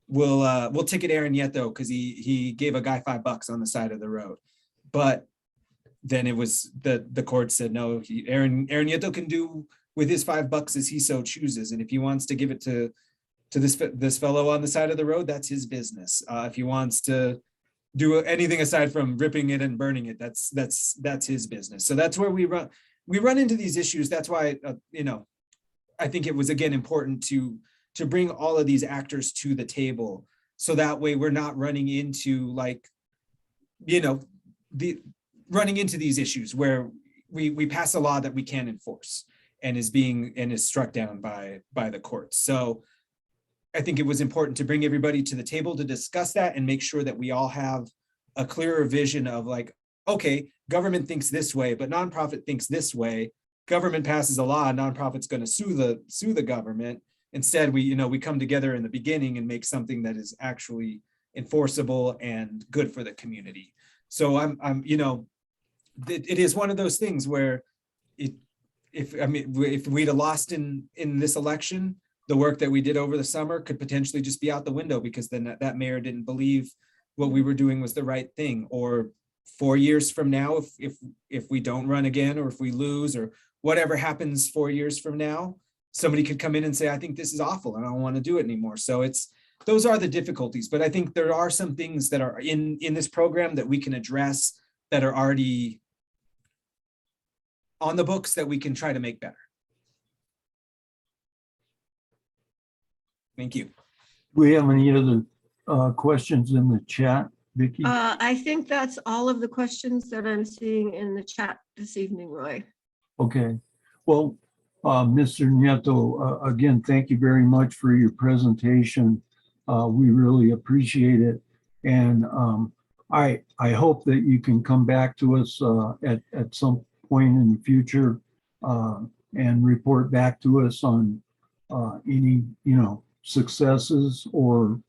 We'll ticket Aaron Nieto because he gave a guy $5 on the side of the road. But then it was the court said, no, Aaron Nieto can do with his $5 as he so chooses. And if he wants to give it to this fellow on the side of the road, that's his business. If he wants to do anything aside from ripping it and burning it, that's his business. So that's where we run into these issues. That's why, you know, I think it was, again, important to bring all of these actors to the table. So that way we're not running into, like, you know, running into these issues where we pass a law that we can't enforce and is struck down by the courts. So I think it was important to bring everybody to the table to discuss that and make sure that we all have a clearer vision of, like, okay, government thinks this way, but nonprofit thinks this way. Government passes a law, nonprofit's going to sue the government. Instead, we come together in the beginning and make something that is actually enforceable and good for the community. So I'm you know, it is one of those things where if we'd have lost in this election, the work that we did over the summer could potentially just be out the window, because then that mayor didn't believe what we were doing was the right thing. Or 4 years from now, if we don't run again, or if we lose, or whatever happens 4 years from now, somebody could come in and say, I think this is awful and I don't want to do it anymore. So those are the difficulties. But I think there are some things that are in this program that we can address that are already on the books that we can try to make better. Thank you. Do we have any other questions in the chat, Vicki? I think that's all of the questions that I'm seeing in the chat this evening, Roy. Okay. Well, Mr. Nieto, again, thank you very much for your presentation. We really appreciate it. And I hope that you can come back to us at some point in the future and report back to us on any, you know, successes or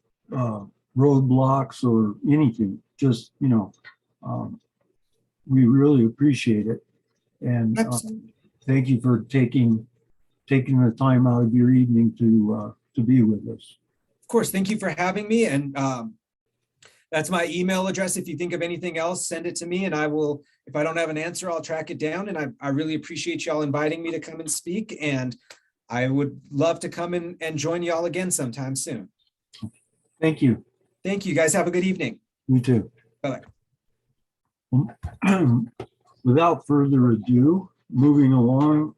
roadblocks or anything. Just, you know, we really appreciate it. And thank you for taking the time out of your evening to be with us. Of course, thank you for having me. And that's my email address. If you think of anything else, send it to me and I will, if I don't have an answer, I'll track it down. And I really appreciate y'all inviting me to come and speak. And I would love to come in and join y'all again sometime soon. Thank you. Thank you, guys. Have a good evening. You too. Bye-bye. Without further ado, moving along,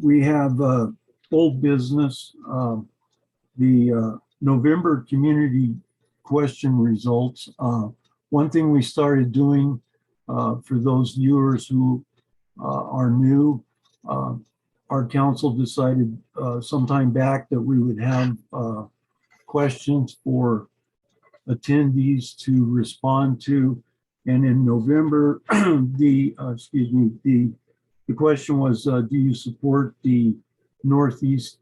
we have old business, the November community question results. One thing we started doing for those viewers who are new, our council decided sometime back that we would have questions for attendees to respond to. And in November, the question was, do you support the Northeast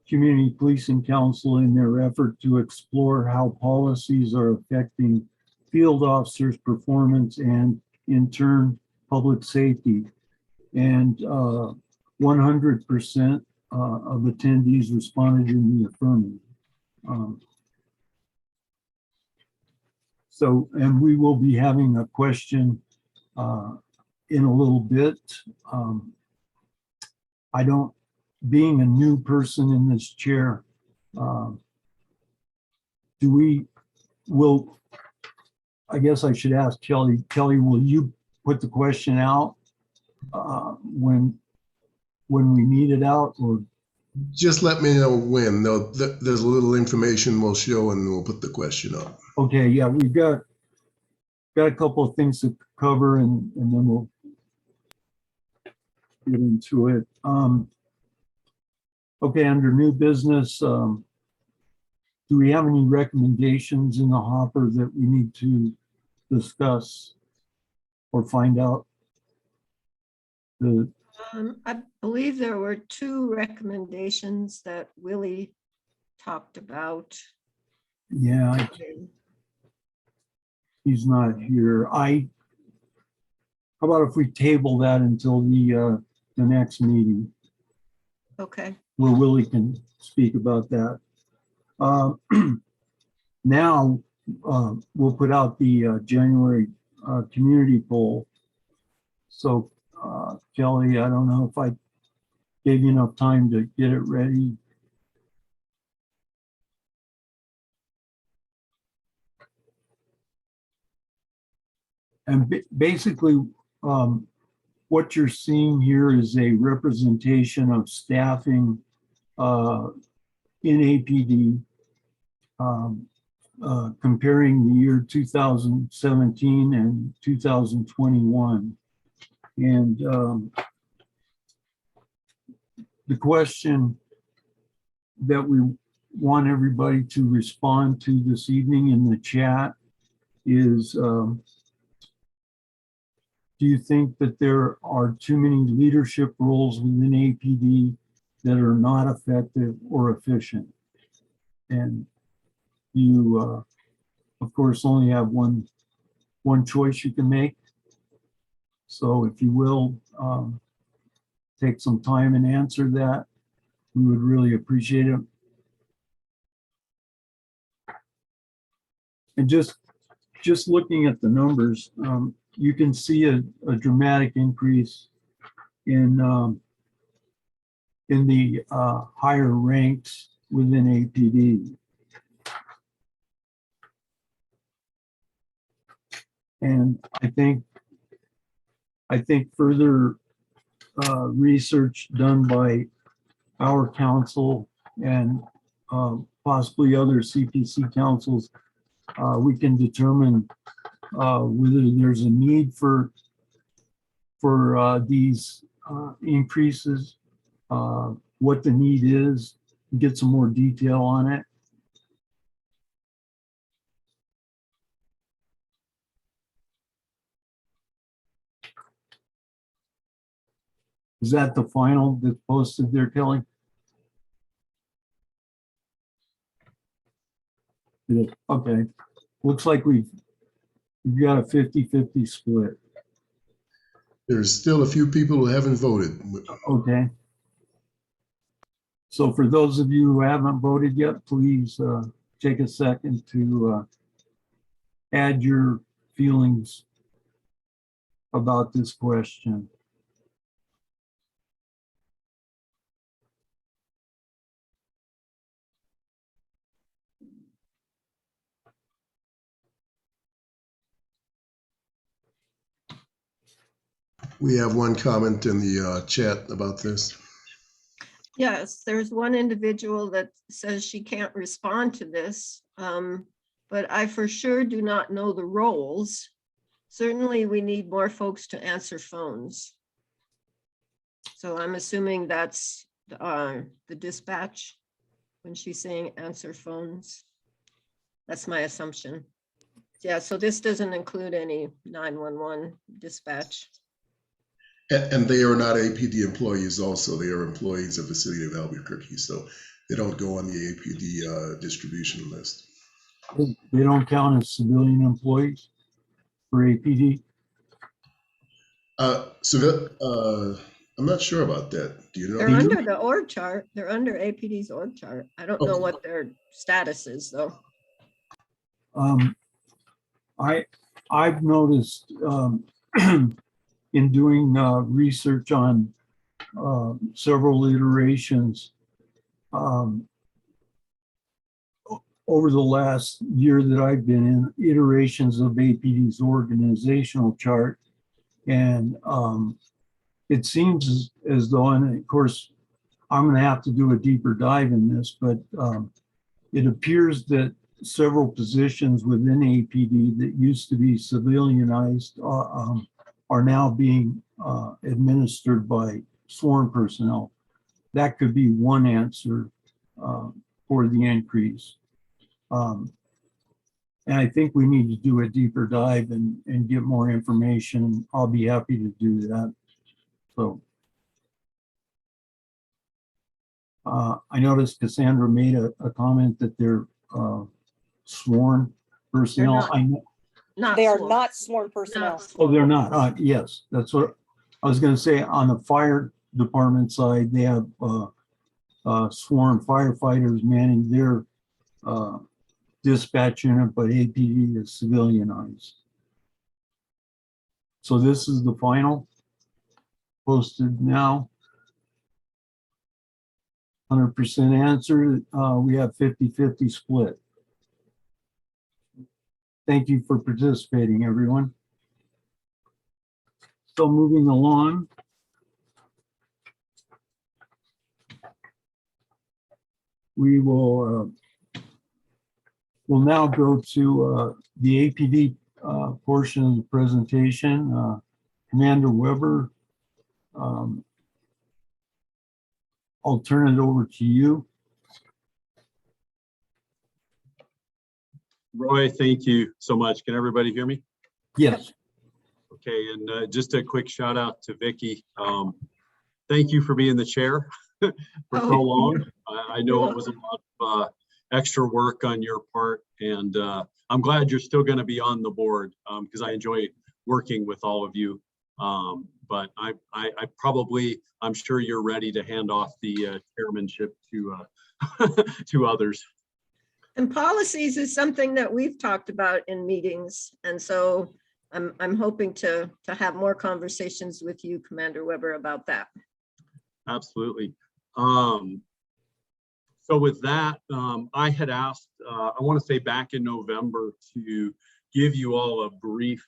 Community Policing Council in their effort to explore how policies are affecting field officers' performance and in turn, public safety? And 100% of attendees responded in the affirmative. So, and we will be having a question in a little bit. I don't, being a new person in this chair, I guess I should ask Kelly. Kelly, will you put the question out when we need it out, or? Just let me know when. There's a little information we'll show and we'll put the question up. Okay, yeah, we've got a couple of things to cover and then we'll get into it. Okay, under new business, do we have any recommendations in the hopper that we need to discuss or find out? I believe there were 2 recommendations that Willie talked about. Yeah, he's not here. How about if we table that until the next meeting, Okay. where Willie can speak about that. Now, we'll put out the January community poll. So, Kelly, I don't know if I gave you enough time to get it ready. And basically, what you're seeing here is a representation of staffing in APD, comparing the year 2017 and 2021. And the question that we want everybody to respond to this evening in the chat is, do you think that there are too many leadership roles within APD that are not effective or efficient? And you, of course, only have one choice you can make. So if you will, take some time and answer that, we would really appreciate it. And just looking at the numbers, you can see a dramatic increase in the higher ranks within APD. And I think further research done by our council and possibly other CPC councils, we can determine whether there's a need for these increases, what the need is, get some more detail on it. Is that the final that's posted there, Kelly? Okay, looks like we've got a 50-50 split. There's still a few people who haven't voted. Okay. So for those of you who haven't voted yet, please take a second to add your feelings about this question. We have one comment in the chat about this. Yes, there's one individual that says she can't respond to this, but I for sure do not know the roles. Certainly, we need more folks to answer phones. So I'm assuming that's the dispatch when she's saying answer phones. That's my assumption. Yeah, so this doesn't include any 911 dispatch. And they are not APD employees also. They are employees of the City of Albuquerque, so they don't go on the APD distribution list. They don't count as civilian employees for APD? I'm not sure about that. Do you know? They're under the org chart. They're under APD's org chart. I don't know what their status is though. I've noticed in doing research on several iterations over the last year that I've been in, iterations of APD's organizational chart. And it seems as though, and of course, I'm going to have to do a deeper dive in this, but it appears that several positions within APD that used to be civilianized are now being administered by sworn personnel. That could be one answer for the increase. And I think we need to do a deeper dive and get more information. I'll be happy to do that. So I noticed Cassandra made a comment that they're sworn personnel. They are sworn. not sworn personnel. Oh, they're not. Yes, that's what I was going to say. On the fire department side, they have sworn firefighters manning their dispatch unit, but APD is civilianized. So this is the final posted now. 100% answer. We have 50-50 split. Thank you for participating, everyone. So moving along. We will we'll now go to the APD portion of the presentation. Commander Weber, I'll turn it over to you. Roy, thank you so much. Can everybody hear me? Yes. Okay, and just a quick shout out to Vicki. Thank you for being the chair for so long. I know it was a lot of extra work on your part, and I'm glad you're still going to be on the board because I enjoy working with all of you. But I'm sure you're ready to hand off the chairmanship to to others. And policies is something that we've talked about in meetings. And so I'm hoping to have more conversations with you, Commander Weber, about that. Absolutely. So with that, I had asked, I want to say back in November, to give you all a brief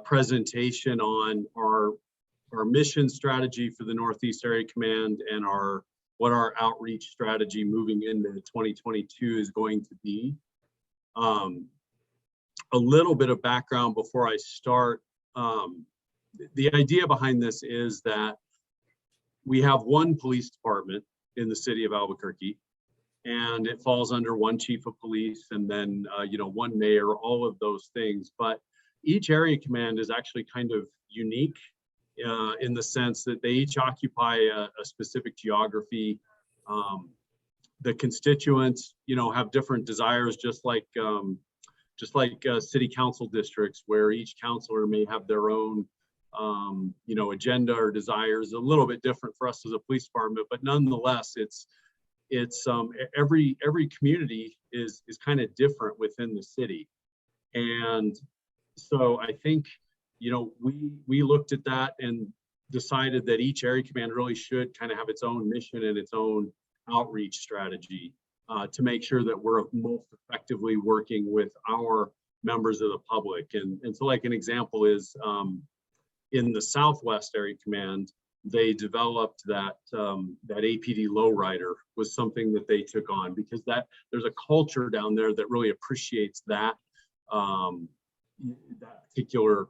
presentation on our mission strategy for the Northeast Area Command and what our outreach strategy moving into 2022 is going to be. A little bit of background before I start. The idea behind this is that we have one police department in the city of Albuquerque, and it falls under one chief of police and then one mayor, all of those things. But each area command is actually kind of unique in the sense that they each occupy a specific geography. The constituents, have different desires, just like city council districts, where each councilor may have their own agenda or desires. A little bit different for us as a police department, but nonetheless, it's every community is kind of different within the city. And so I think we looked at that and decided that each area command really should kind of have its own mission and its own outreach strategy to make sure that we're most effectively working with our members of the public. And so, like, an example is in the Southwest Area Command, they developed that APD lowrider was something that they took on because there's a culture down there that really appreciates that that particular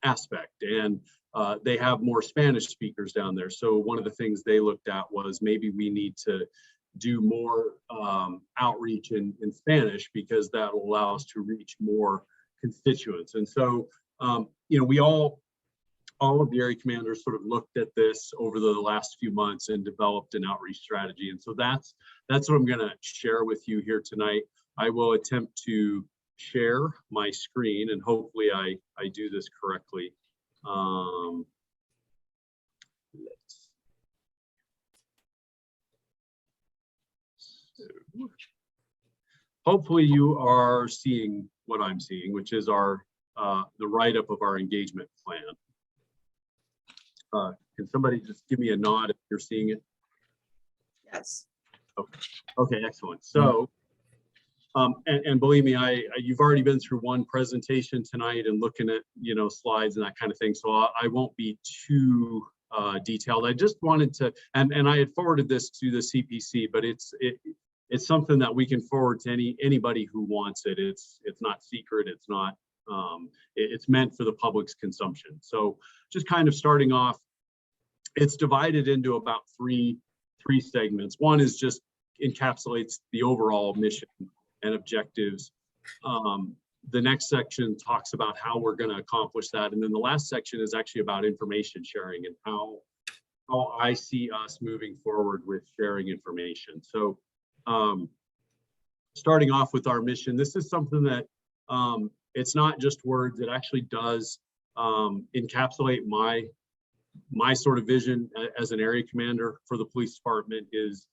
aspect. And they have more Spanish speakers down there. So one of the things they looked at was maybe we need to do more outreach in Spanish, because that will allow us to reach more constituents. And so, you know, we all of the area commanders sort of looked at this over the last few months and developed an outreach strategy. And so that's what I'm going to share with you here tonight. I will attempt to share my screen, and hopefully I do this correctly. Hopefully you are seeing what I'm seeing, which is our the write-up of our engagement plan. Can somebody just give me a nod if you're seeing it? Yes. Okay, excellent. So, and believe me, you've already been through one presentation tonight and looking at, you know, slides and that kind of thing. So I won't be too detailed. I just wanted to, and I had forwarded this to the CPC, but it's something that we can forward to anybody who wants it. It's not secret. It's not. It's meant for the public's consumption. So just kind of starting off, it's divided into about three segments. One is just encapsulates the overall mission and objectives. The next section talks about how we're going to accomplish that. And then the last section is actually about information sharing and how I see us moving forward with sharing information. So starting off with our mission, this is something that it's not just words. It actually does encapsulate my sort of vision as an area commander for the police department. Is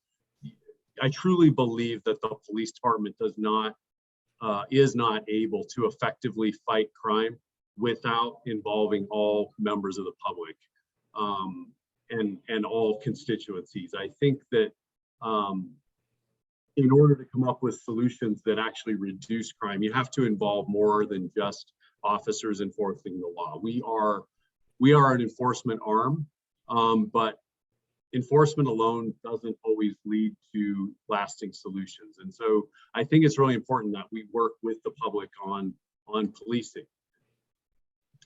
I truly believe that the police department is not able to effectively fight crime without involving all members of the public and all constituencies. I think that in order to come up with solutions that actually reduce crime, you have to involve more than just officers enforcing the law. We are an enforcement arm, but enforcement alone doesn't always lead to lasting solutions. And so I think it's really important that we work with the public on policing.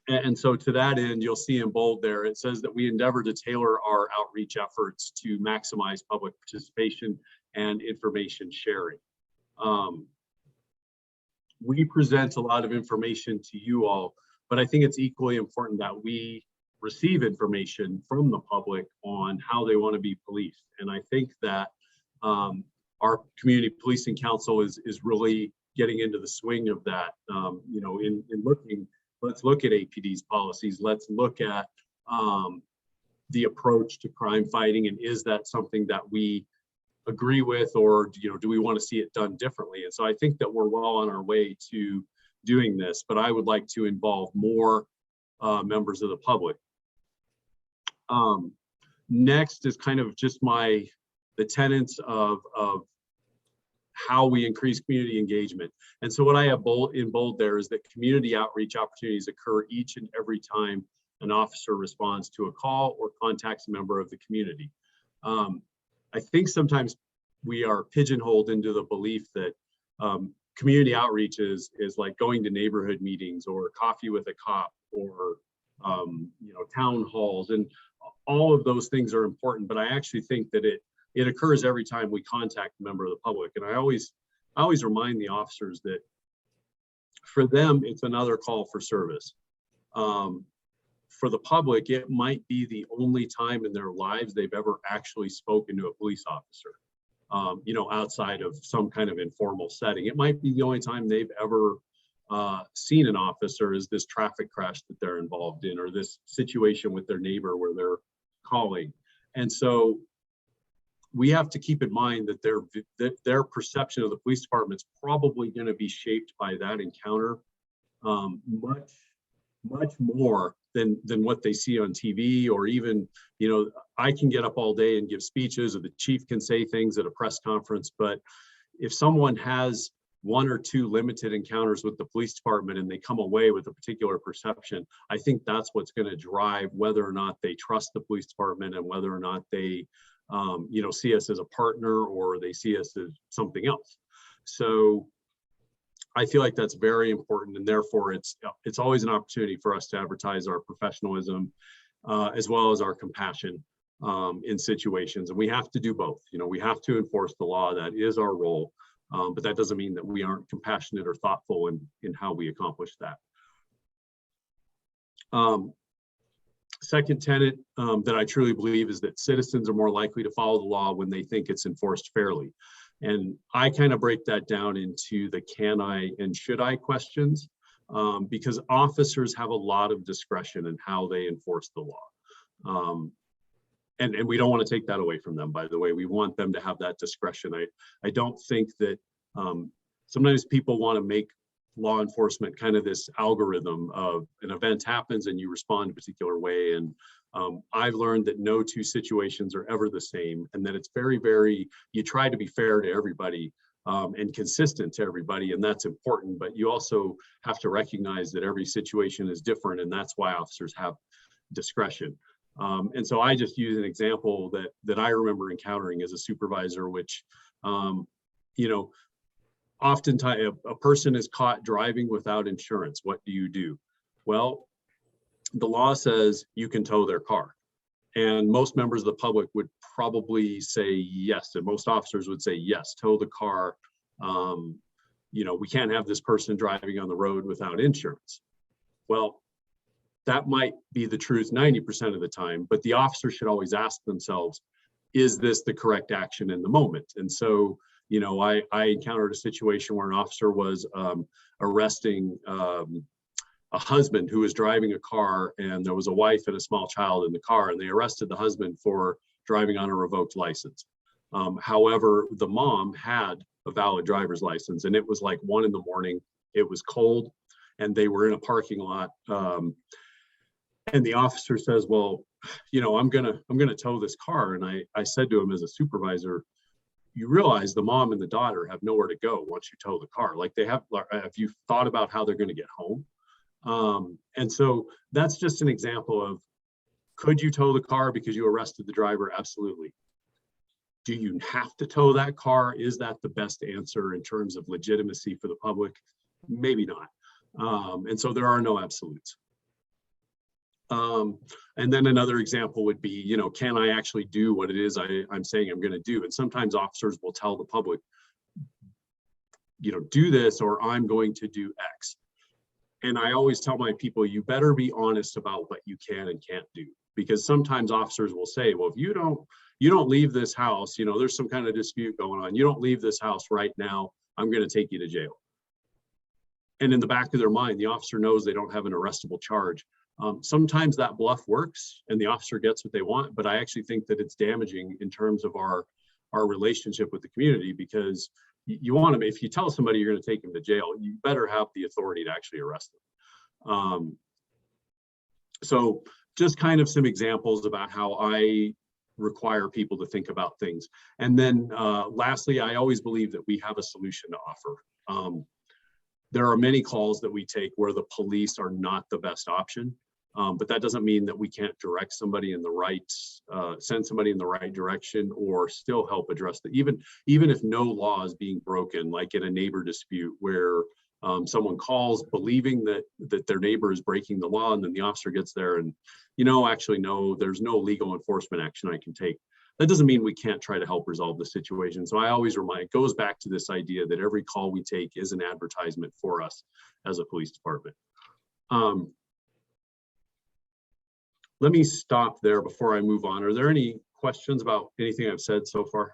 And so to that end, you'll see in bold there, it says that we endeavor to tailor our outreach efforts to maximize public participation and information sharing. We present a lot of information to you all, but I think it's equally important that we receive information from the public on how they want to be policed. And I think that our Community Policing Council is really getting into the swing of that. You know, in looking, let's look at APD's policies. Let's look at the approach to crime fighting, and is that something that we agree with, or do we want to see it done differently? And so I think that we're well on our way to doing this, but I would like to involve more members of the public. Next is kind of just the tenets of how we increase community engagement. And so what I have in bold there is that community outreach opportunities occur each and every time an officer responds to a call or contacts a member of the community. I think sometimes we are pigeonholed into the belief that community outreach is like going to neighborhood meetings or coffee with a cop or town halls, and all of those things are important. But I actually think that it occurs every time we contact a member of the public. And I always remind the officers that for them, it's another call for service. For the public, it might be the only time in their lives they've ever actually spoken to a police officer, outside of some kind of informal setting. It might be the only time they've ever seen an officer is this traffic crash that they're involved in, or this situation with their neighbor where they're calling. And so we have to keep in mind that their perception of the police department is probably going to be shaped by that encounter much more than what they see on TV, or even, I can get up all day and give speeches, or the chief can say things at a press conference. But if someone has one or two limited encounters with the police department and they come away with a particular perception, I think that's what's going to drive whether or not they trust the police department, and whether or not they see us as a partner, or they see us as something else. So I feel like that's very important, and therefore it's always an opportunity for us to advertise our professionalism as well as our compassion in situations. And we have to do both. You know, we have to enforce the law. That is our role. But that doesn't mean that we aren't compassionate or thoughtful in how we accomplish that. Second tenet that I truly believe is that citizens are more likely to follow the law when they think it's enforced fairly. And I kind of break that down into the can I and should I questions, because officers have a lot of discretion in how they enforce the law. And we don't want to take that away from them, by the way. We want them to have that discretion. I don't think that sometimes people want to make law enforcement kind of this algorithm of an event happens and you respond a particular way. And I've learned that no two situations are ever the same, and that it's very, you try to be fair to everybody and consistent to everybody, and that's important. But you also have to recognize that every situation is different, and that's why officers have discretion. And so I just use an example that I remember encountering as a supervisor, which, you know, oftentimes a person is caught driving without insurance. What do you do? Well, the law says you can tow their car. And most members of the public would probably say yes, and most officers would say yes, tow the car. You know, we can't have this person driving on the road without insurance. Well, that might be the truth 90% of the time, but the officer should always ask themselves, is this the correct action in the moment? And so, you know, I encountered a situation where an officer was arresting a husband who was driving a car, and there was a wife and a small child in the car, and they arrested the husband for driving on a revoked license. However, the mom had a valid driver's license, and it was like 1 a.m. It was cold, and they were in a parking lot. And the officer says, well, you know, I'm gonna tow this car. And I said to him as a supervisor, you realize the mom and the daughter have nowhere to go once you tow the car. Like have you thought about how they're gonna get home? And so that's just an example of, could you tow the car because you arrested the driver? Absolutely. Do you have to tow that car? Is that the best answer in terms of legitimacy for the public? Maybe not. And so there are no absolutes. And then another example would be, you know, can I actually do what it is I'm saying I'm going to do? And sometimes officers will tell the public, you know, do this, or I'm going to do X. And I always tell my people, you better be honest about what you can and can't do, because sometimes officers will say, well, if you don't leave this house, you know, there's some kind of dispute going on. You don't leave this house right now, I'm going to take you to jail. And in the back of their mind, the officer knows they don't have an arrestable charge. Sometimes that bluff works and the officer gets what they want, but I actually think that it's damaging in terms of our relationship with the community, because you want to, if you tell somebody you're going to take them to jail, you better have the authority to actually arrest them. So just kind of some examples about how I require people to think about things. And then lastly, I always believe that we have a solution to offer. There are many calls that we take where the police are not the best option, but that doesn't mean that we can't direct somebody in the right, send somebody in the right direction, or still help address that. Even if no law is being broken, like in a neighbor dispute where someone calls believing that their neighbor is breaking the law, and then the officer gets there and, you know, actually no, there's no legal enforcement action I can take. That doesn't mean we can't try to help resolve the situation. So I always remind, it goes back to this idea that every call we take is an advertisement for us as a police department. Let me stop there before I move on. Are there any questions about anything I've said so far?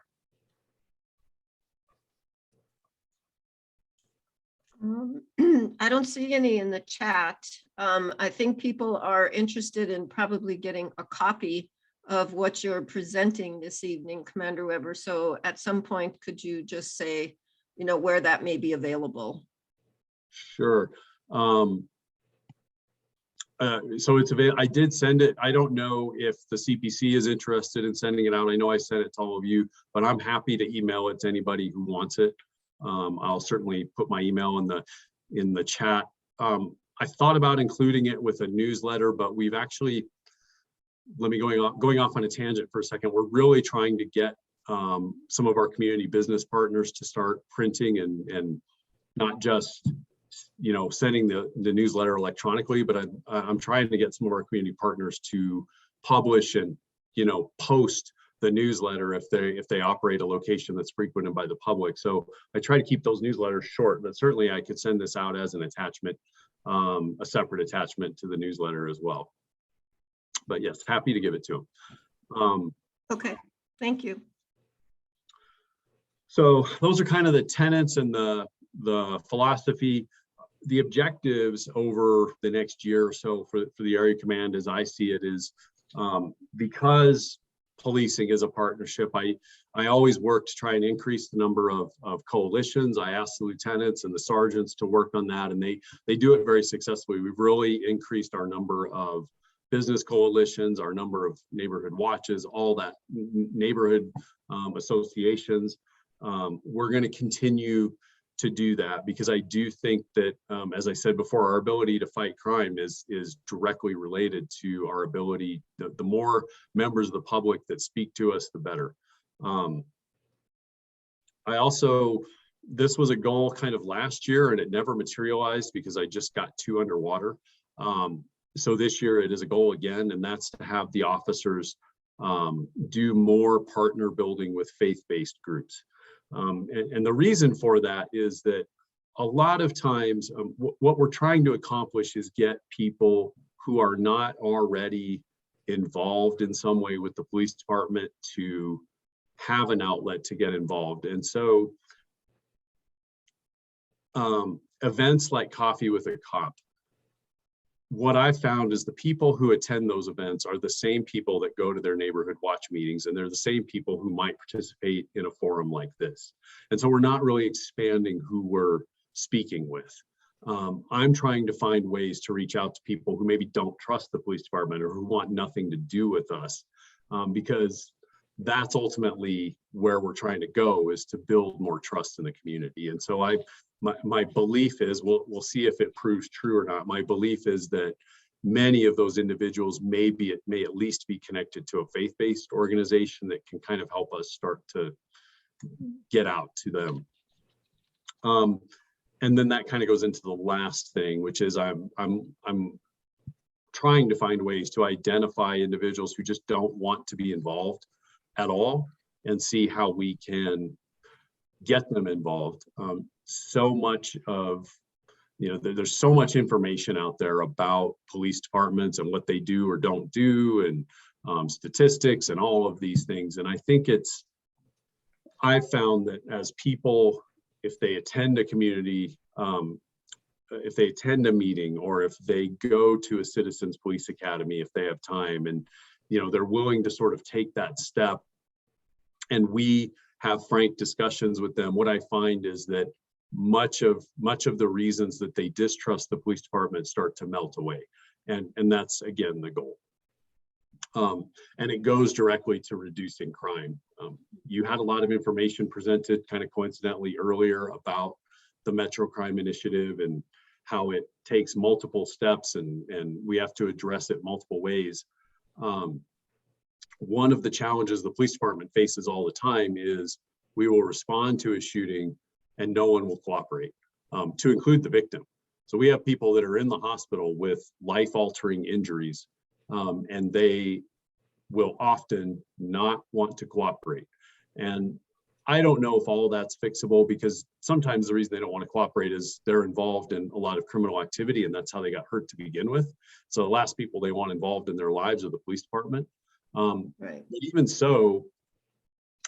I don't see any in the chat. I think people are interested in probably getting a copy of what you're presenting this evening, Commander Weber. So at some point, could you just say, you know, where that may be available? Sure. So it's available. I did send it. I don't know if the CPC is interested in sending it out. I know I sent it to all of you, but I'm happy to email it to anybody who wants it. I'll certainly put my email in the chat. I thought about including it with a newsletter, but we've actually, let me going off on a tangent for a second. We're really trying to get some of our community business partners to start printing and not just sending the newsletter electronically, but I'm trying to get some of our community partners to publish and, post the newsletter if they operate a location that's frequented by the public. So I try to keep those newsletters short, but certainly I could send this out as an attachment, a separate attachment to the newsletter as well. But yes, happy to give it to them. Okay, thank you. So those are kind of the tenets and the philosophy. The objectives over the next year or so for the area command, as I see it, is because policing is a partnership, I always work to try and increase the number of coalitions. I ask the lieutenants and the sergeants to work on that, and they do it very successfully. We've really increased our number of business coalitions, our number of neighborhood watches, all that, neighborhood associations. We're going to continue to do that because I do think that, as I said before, our ability to fight crime is directly related to our ability. The more members of the public that speak to us, the better. This was a goal kind of last year and it never materialized because I just got too underwater. So this year it is a goal again, and that's to have the officers do more partner building with faith-based groups. And the reason for that is that a lot of times what we're trying to accomplish is get people who are not already involved in some way with the police department to have an outlet to get involved. And so events like Coffee with a Cop, what I found is the people who attend those events are the same people that go to their neighborhood watch meetings, and they're the same people who might participate in a forum like this. And so we're not really expanding who we're speaking with. I'm trying to find ways to reach out to people who maybe don't trust the police department or who want nothing to do with us, because that's ultimately where we're trying to go, is to build more trust in the community. And so my belief is, we'll see if it proves true or not. My belief is that many of those individuals may at least be connected to a faith-based organization that can kind of help us start to get out to them. And then that kind of goes into the last thing, which is I'm trying to find ways to identify individuals who just don't want to be involved at all and see how we can get them involved. So much of, there's so much information out there about police departments and what they do or don't do, and statistics and all of these things. And I think I've found that as people, if they attend a community, if they attend a meeting, or if they go to a Citizens Police Academy, if they have time, and they're willing to sort of take that step, and we have frank discussions with them, what I find is that much of the reasons that they distrust the police department start to melt away. And that's, again, the goal. And it goes directly to reducing crime. You had a lot of information presented kind of coincidentally earlier about the Metro Crime Initiative and how it takes multiple steps and we have to address it multiple ways. One of the challenges the police department faces all the time is we will respond to a shooting and no one will cooperate, to include the victim. So we have people that are in the hospital with life-altering injuries, and they will often not want to cooperate. And I don't know if all of that's fixable, because sometimes the reason they don't want to cooperate is they're involved in a lot of criminal activity, and that's how they got hurt to begin with. So the last people they want involved in their lives are the police department. Right. But even so,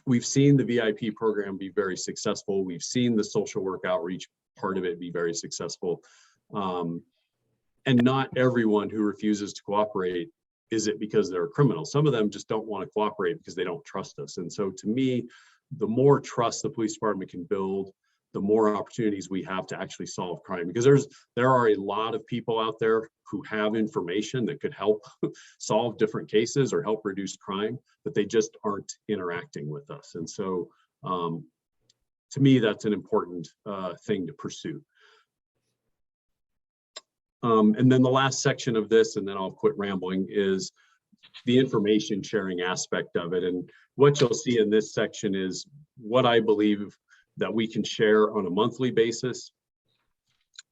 we've seen the VIP program be very successful. We've seen the social work outreach part of it be very successful. And not everyone who refuses to cooperate is it because they're a criminal. Some of them just don't want to cooperate because they don't trust us. And so to me, the more trust the police department can build, the more opportunities we have to actually solve crime, because there are a lot of people out there who have information that could help solve different cases or help reduce crime, but they just aren't interacting with us. And so to me, that's an important thing to pursue. And then the last section of this, and then I'll quit rambling, is the information sharing aspect of it. And what you'll see in this section is what I believe that we can share on a monthly basis.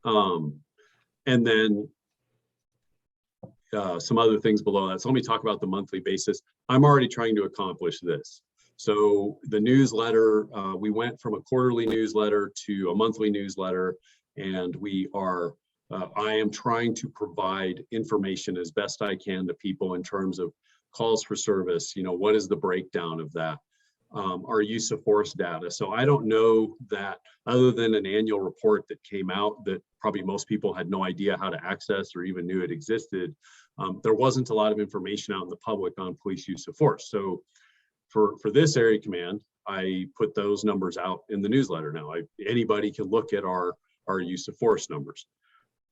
And then some other things below that. So let me talk about the monthly basis. I'm already trying to accomplish this. So the newsletter, we went from a quarterly newsletter to a monthly newsletter, and I am trying to provide information as best I can to people in terms of calls for service. What is the breakdown of that? Our use of force data. So I don't know that, other than an annual report that came out that probably most people had no idea how to access or even knew it existed, there wasn't a lot of information out in the public on police use of force. So for this area command, I put those numbers out in the newsletter now. Anybody can look at our use of force numbers.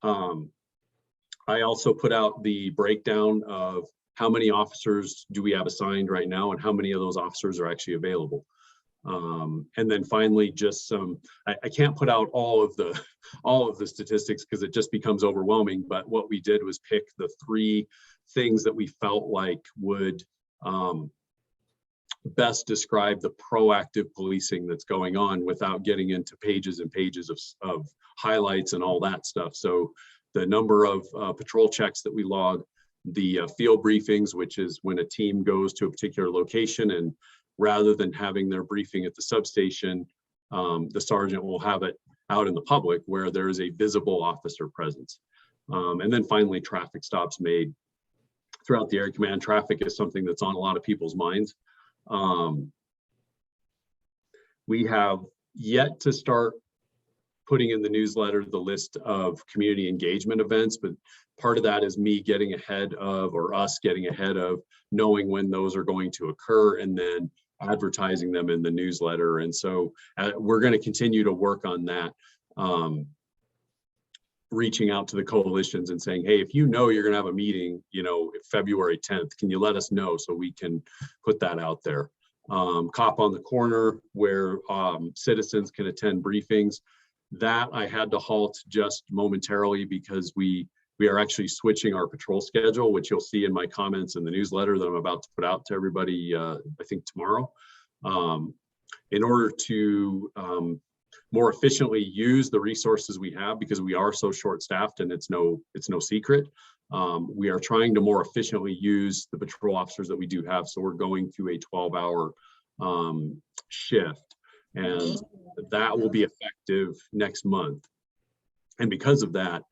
I also put out the breakdown of how many officers do we have assigned right now and how many of those officers are actually available. And then finally, just I can't put out all of the statistics because it just becomes overwhelming. But what we did was pick the 3 things that we felt like would best describe the proactive policing that's going on without getting into pages and pages of highlights and all that stuff. So the number of patrol checks that we log, the field briefings, which is when a team goes to a particular location, and rather than having their briefing at the substation, the sergeant will have it out in the public where there is a visible officer presence. And then finally, traffic stops made throughout the area command. Traffic is something that's on a lot of people's minds. We have yet to start putting in the newsletter the list of community engagement events, but part of that is me getting ahead of, or us getting ahead of, knowing when those are going to occur and then advertising them in the newsletter. And so we're going to continue to work on that, reaching out to the coalitions and saying, hey, if you're going to have a meeting, February 10th, can you let us know so we can put that out there? Cop on the corner, where citizens can attend briefings. That I had to halt just momentarily because we are actually switching our patrol schedule, which you'll see in my comments in the newsletter that I'm about to put out to everybody, I think tomorrow, in order to more efficiently use the resources we have, because we are so short-staffed, and it's no secret. We are trying to more efficiently use the patrol officers that we do have. So we're going to a 12-hour shift, and that will be effective next month. And because of that,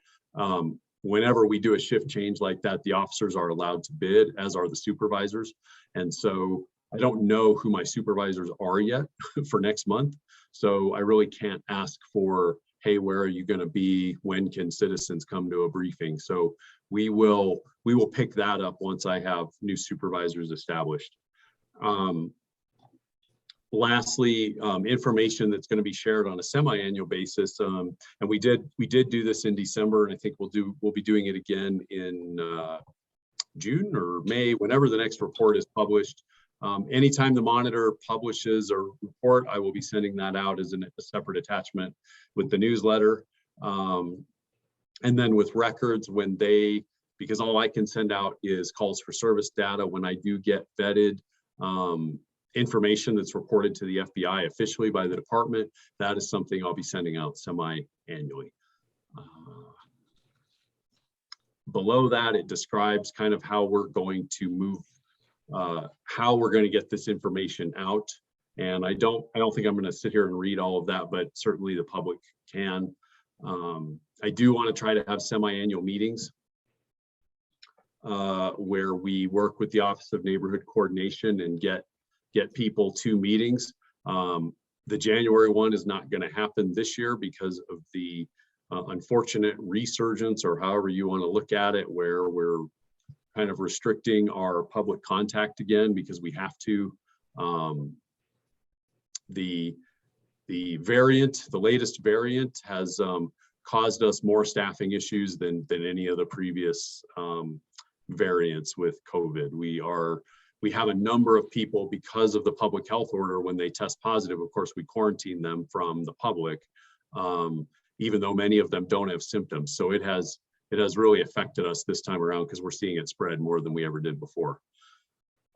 whenever we do a shift change like that, the officers are allowed to bid, as are the supervisors. And so I don't know who my supervisors are yet for next month. So I really can't ask for, hey, where are you going to be? When can citizens come to a briefing? So we will pick that up once I have new supervisors established. Lastly, information that's going to be shared on a semi-annual basis, and we did do this in December, and I think we'll be doing it again in June or May, whenever the next report is published. Anytime the monitor publishes a report, I will be sending that out as a separate attachment with the newsletter. And then with records, because all I can send out is calls for service data, when I do get vetted information that's reported to the FBI officially by the department, that is something I'll be sending out semi-annually. Below that, it describes kind of how we're going to move, how we're going to get this information out. And I don't think I'm going to sit here and read all of that, but certainly the public can. I do want to try to have semi-annual meetings where we work with the Office of Neighborhood Coordination and get people to meetings. The January one is not going to happen this year because of the unfortunate resurgence, or however you want to look at it, where we're kind of restricting our public contact again because we have to. The latest variant has caused us more staffing issues than any of the previous variants with COVID. We have a number of people, because of the public health order, when they test positive, of course, we quarantine them from the public, even though many of them don't have symptoms. So it has really affected us this time around because we're seeing it spread more than we ever did before.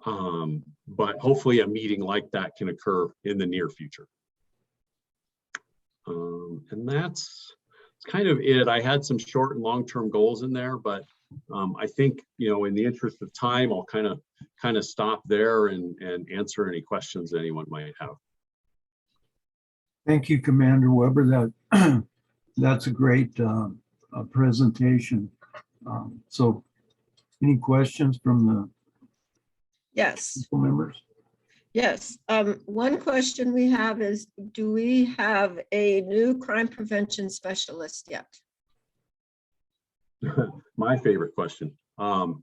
But hopefully a meeting like that can occur in the near future. And that's kind of it. I had some short and long-term goals in there, but I think, in the interest of time, I'll kind of stop there and answer any questions anyone might have. Thank you, Commander Weber. That's a great presentation. So any questions from the Yes, council members? yes. One question we have is, do we have a new crime prevention specialist yet? My favorite question,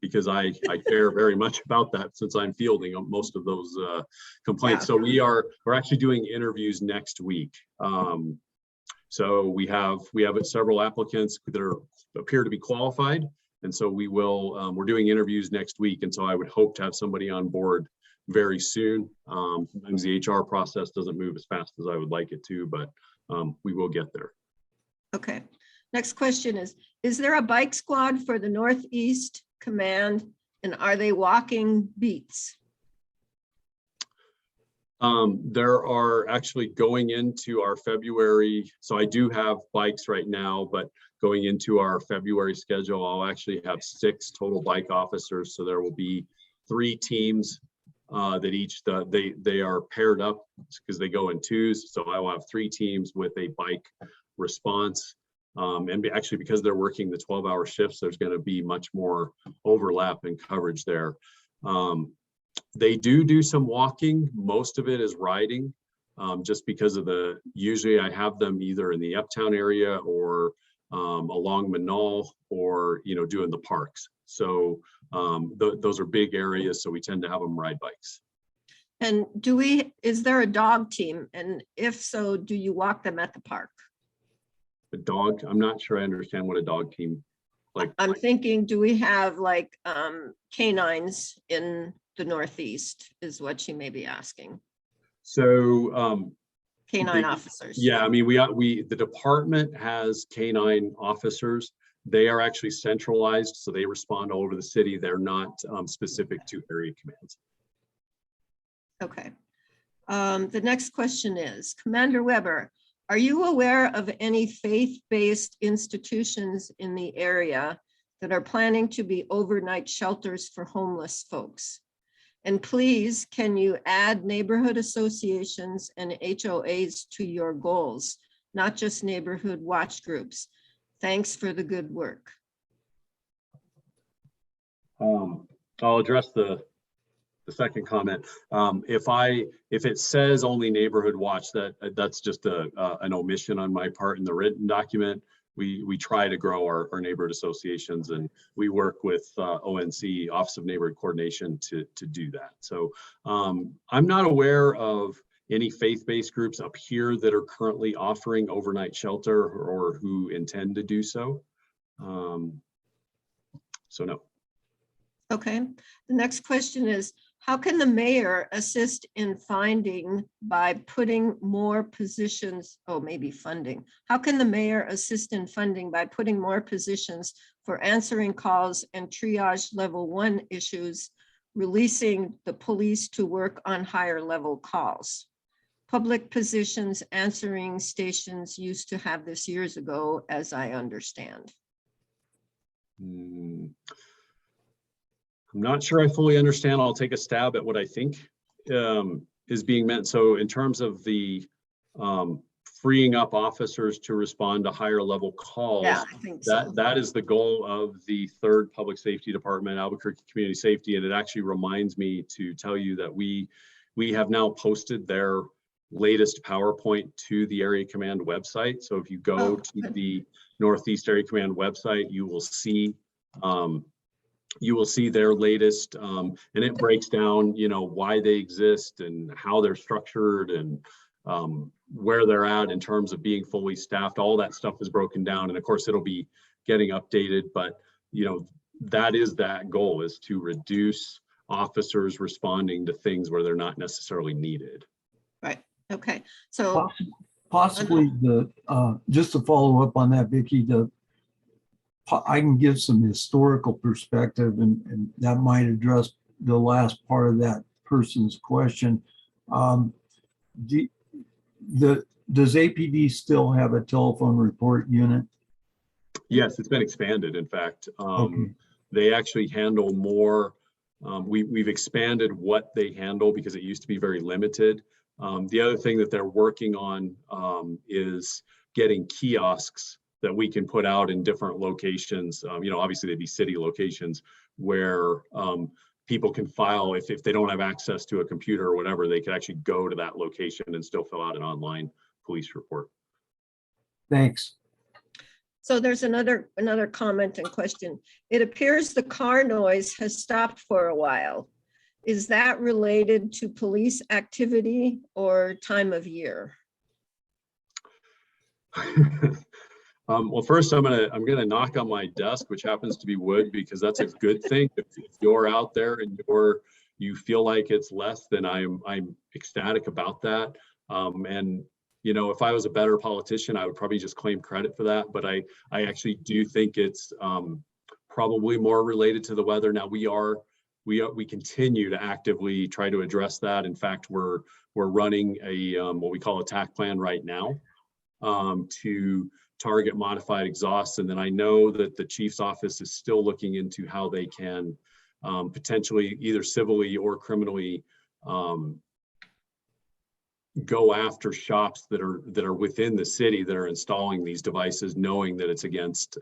because I care very much about that since I'm fielding most of those complaints. Yeah. So we're actually doing interviews next week. So we have several applicants that appear to be qualified. And so we're doing interviews next week. And so I would hope to have somebody on board very soon. Sometimes the HR process doesn't move as fast as I would like it to, but we will get there. Okay. Next question is there a bike squad for the Northeast Command, and are they walking beats? There are actually going into our February, so I do have bikes right now, but going into our February schedule, I'll actually have 6 total bike officers. So there will be 3 teams that each, they are paired up because they go in twos. So I will have 3 teams with a bike response. And actually, because they're working the 12-hour shifts, there's going to be much more overlap and coverage there. They do some walking. Most of it is riding, just because of usually I have them either in the uptown area or along Manal or, doing the parks. So those are big areas. So we tend to have them ride bikes. And is there a dog team? And if so, do you walk them at the park? A dog, I'm not sure I understand what a dog team like. I'm thinking, do we have like canines in the Northeast is what she may be asking. So Canine officers. Yeah, I mean, the department has canine officers. They are actually centralized, so they respond all over the city. They're not specific to area commands. Okay. The next question is, Commander Weber, are you aware of any faith-based institutions in the area that are planning to be overnight shelters for homeless folks? And please, can you add neighborhood associations and HOAs to your goals, not just neighborhood watch groups? Thanks for the good work. I'll address the second comment. If it says only neighborhood watch, that's just an omission on my part in the written document. We try to grow our neighborhood associations, and we work with ONC, Office of Neighborhood Coordination, to do that. So I'm not aware of any faith-based groups up here that are currently offering overnight shelter or who intend to do so. So no. Okay, the next question is, how can the mayor assist in finding by putting more positions, maybe funding? How can the mayor assist in funding by putting more positions for answering calls and triage level 1 issues, releasing the police to work on higher level calls? Public positions answering stations used to have this years ago, as I understand. I'm not sure I fully understand. I'll take a stab at what I think is being meant. So in terms of the freeing up officers to respond to higher level calls, Yeah, I think so. that is the goal of the 3rd Public Safety Department, Albuquerque Community Safety. And it actually reminds me to tell you that we have now posted their latest PowerPoint to the Area Command website. So if you go to the Northeast Area Command website, you will see their latest, and it breaks down, why they exist and how they're structured and where they're at in terms of being fully staffed. All that stuff is broken down, and of course it'll be getting updated, but that goal is to reduce officers responding to things where they're not necessarily needed. Right, okay, so. Possibly just to follow up on that, Vicki, I can give some historical perspective, and that might address the last part of that person's question. Does APD still have a telephone report unit? Yes, it's been expanded, in fact. Okay. They actually handle more. We've expanded what they handle because it used to be very limited. The other thing that they're working on is getting kiosks that we can put out in different locations. Obviously they'd be city locations where people can file, if they don't have access to a computer or whatever, they can actually go to that location and still fill out an online police report. Thanks. So there's another comment and question. It appears the car noise has stopped for a while. Is that related to police activity or time of year? Well, first I'm gonna knock on my desk, which happens to be wood, because that's a good thing. If you're out there and you feel like it's less, then I'm ecstatic about that. And if I was a better politician, I would probably just claim credit for that. But I actually do think it's probably more related to the weather. Now we continue to actively try to address that. In fact, we're running a what we call a TAC plan right now to target modified exhausts. And then I know that the chief's office is still looking into how they can potentially either civilly or criminally go after shops that are within the city that are installing these devices, knowing that it's against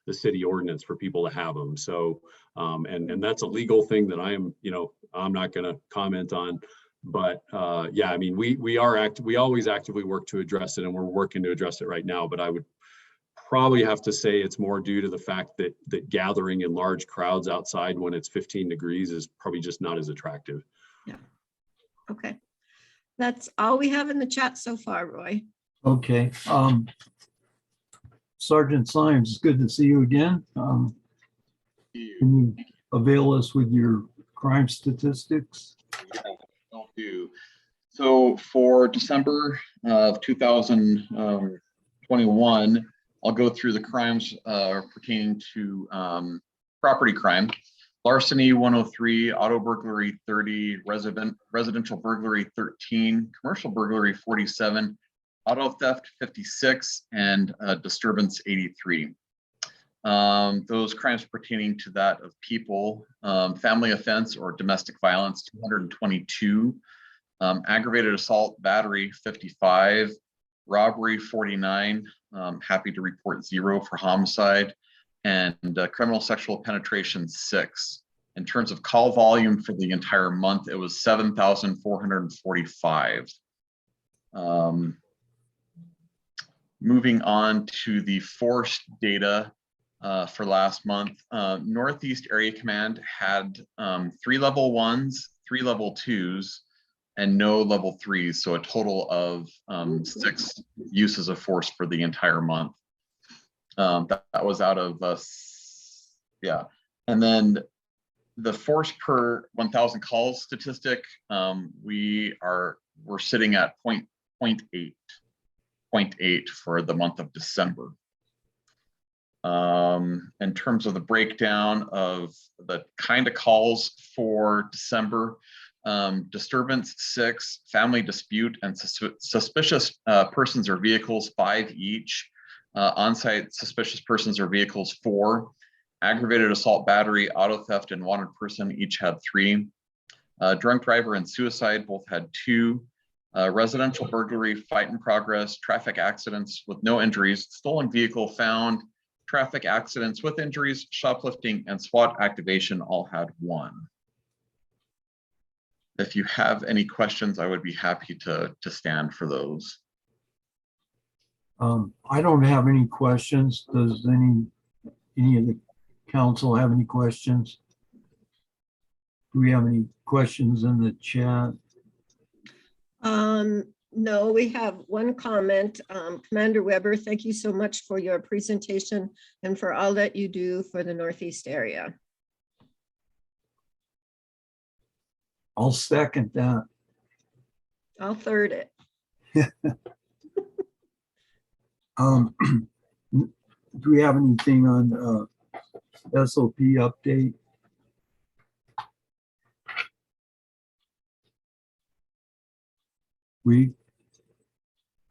the city ordinance for people to have them. So and that's a legal thing that I'm not going to comment on. But yeah, I mean, we always actively work to address it, and we're working to address it right now. But I would probably have to say it's more due to the fact that gathering in large crowds outside when it's 15 degrees is probably just not as attractive. Yeah. Okay. That's all we have in the chat so far, Roy. Okay. Sergeant Symes, it's good to see you again. Can you avail us with your crime statistics? Yeah, will do. So for December of 2021, I'll go through the crimes pertaining to property crime. Larceny 103, auto burglary 30, residential burglary 13, commercial burglary 47, auto theft 56, and disturbance 83. Those crimes pertaining to that of people, family offense or domestic violence 222, aggravated assault battery 55, robbery 49, happy to report 0 for homicide, and criminal sexual penetration 6. In terms of call volume for the entire month, it was 7,445. Moving on to the force data for last month, Northeast Area Command had 3 level 1s, 3 level 2s, and no level 3s, so a total of 6 uses of force for the entire month. That was out of yeah. And then the force per 1,000 calls statistic, we're sitting at 0.8 for the month of December. In terms of the breakdown of the kind of calls for December, disturbance 6, family dispute and suspicious persons or vehicles 5 each. On-site suspicious persons or vehicles 4, aggravated assault battery, auto theft, and wanted person each had 3. Drunk driver and suicide both had 2. Residential burglary, fight in progress, traffic accidents with no injuries, stolen vehicle found, traffic accidents with injuries, shoplifting, and SWAT activation all had 1. If you have any questions, I would be happy to stand for those. I don't have any questions. Does any of the council have any questions? Do we have any questions in the chat? No, we have one comment. Commander Weber, thank you so much for your presentation and for all that you do for the Northeast area. I'll second that. I'll third it. Do we have anything on SOP update?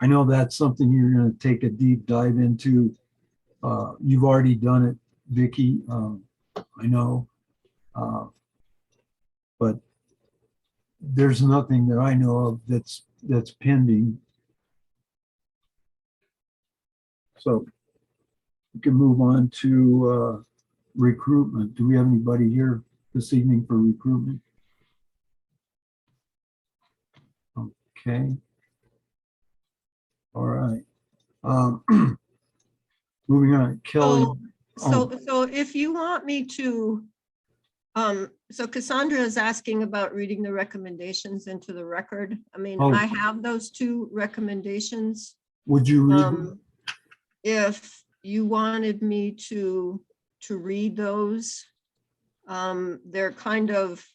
I know that's something you're going to take a deep dive into You've already done it, Vicky, I know. But there's nothing that I know of that's pending. So we can move on to recruitment. Do we have anybody here this evening for recruitment? Okay. All right. Moving on, Kelly. So if you want me to, so Cassandra is asking about reading the recommendations into the record. I mean, Oh. I have those two recommendations. Would you read them? If you wanted me to read those, they're kind of,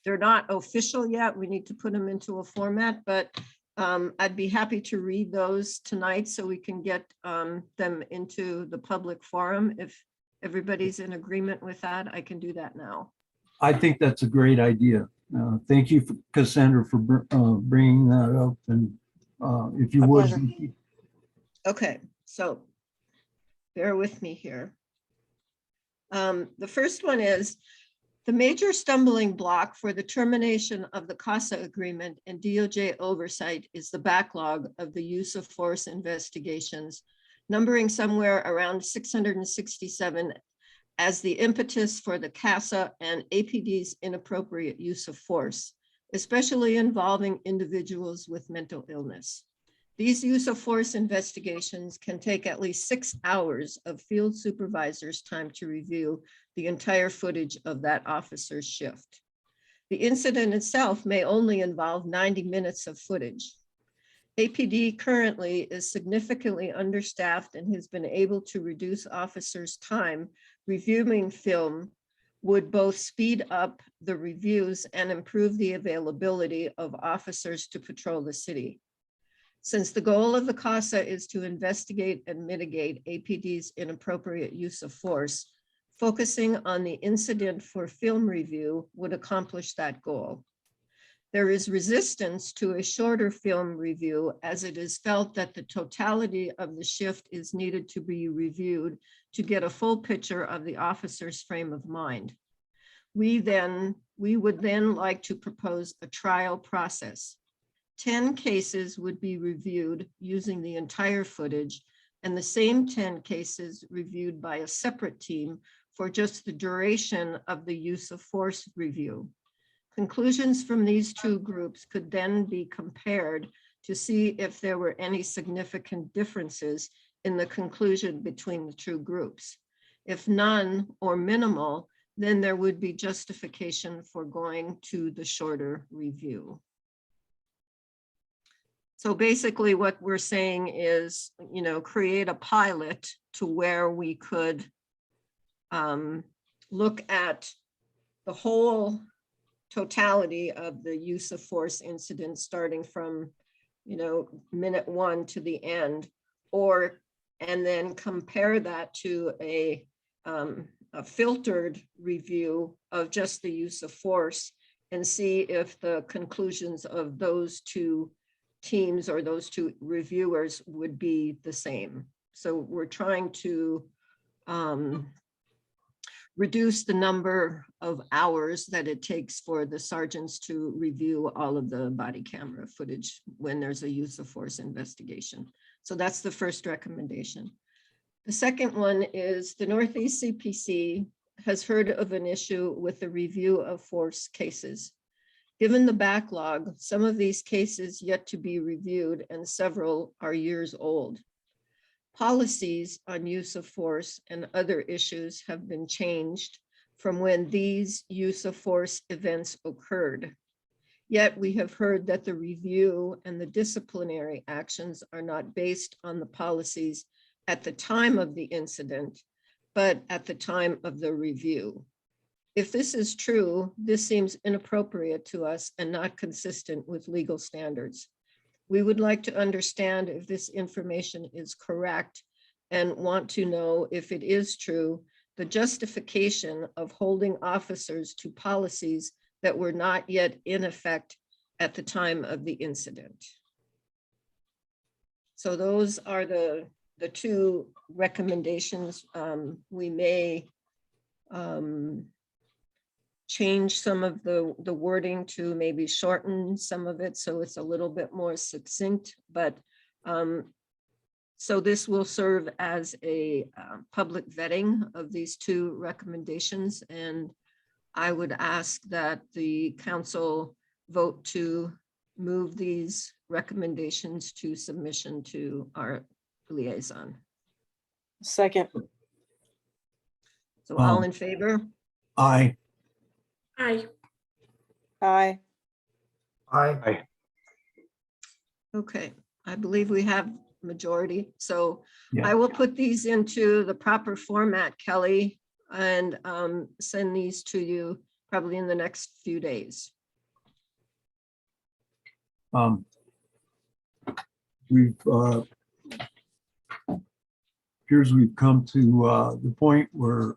they're not official yet. We need to put them into a format, but I'd be happy to read those tonight so we can get them into the public forum. If everybody's in agreement with that, I can do that now. I think that's a great idea. Thank you, Cassandra, for bringing that up. And if you My would. pleasure. Okay, so bear with me here. The first one is the major stumbling block for the termination of the CASA agreement and DOJ oversight is the backlog of the use of force investigations, numbering somewhere around 667 as the impetus for the CASA and APD's inappropriate use of force, especially involving individuals with mental illness. These use of force investigations can take at least 6 hours of field supervisors' time to review the entire footage of that officer's shift. The incident itself may only involve 90 minutes of footage. APD currently is significantly understaffed and has been able to reduce officers' time reviewing film, would both speed up the reviews and improve the availability of officers to patrol the city. Since the goal of the CASA is to investigate and mitigate APD's inappropriate use of force, focusing on the incident for film review would accomplish that goal. There is resistance to a shorter film review as it is felt that the totality of the shift is needed to be reviewed to get a full picture of the officer's frame of mind. We would then like to propose a trial process. 10 cases would be reviewed using the entire footage and the same 10 cases reviewed by a separate team for just the duration of the use of force review. Conclusions from these two groups could then be compared to see if there were any significant differences in the conclusion between the two groups. If none or minimal, then there would be justification for going to the shorter review. So basically what we're saying is, create a pilot to where we could look at the whole totality of the use of force incident starting from, minute 1 to the end, and then compare that to a filtered review of just the use of force and see if the conclusions of those two teams or those two reviewers would be the same. So we're trying to reduce the number of hours that it takes for the sergeants to review all of the body camera footage when there's a use of force investigation. So that's the first recommendation. The second one is the Northeast CPC has heard of an issue with the review of force cases. Given the backlog, some of these cases yet to be reviewed and several are years old. Policies on use of force and other issues have been changed from when these use of force events occurred. Yet we have heard that the review and the disciplinary actions are not based on the policies at the time of the incident, but at the time of the review. If this is true, this seems inappropriate to us and not consistent with legal standards. We would like to understand if this information is correct and want to know if it is true, the justification of holding officers to policies that were not yet in effect at the time of the incident. So those are the the two recommendations, we may change some of the wording to maybe shorten some of it so it's a little bit more succinct, but so this will serve as a public vetting of these two recommendations, and I would ask that the council vote to move these recommendations to submission to our liaison. Second. So all in favor? Aye. Aye. Aye. Aye. Okay, I believe we have majority, so Yeah. I will put these into the proper format, Kelly, and send these to you probably in the next few days. We've appears we've come to the point where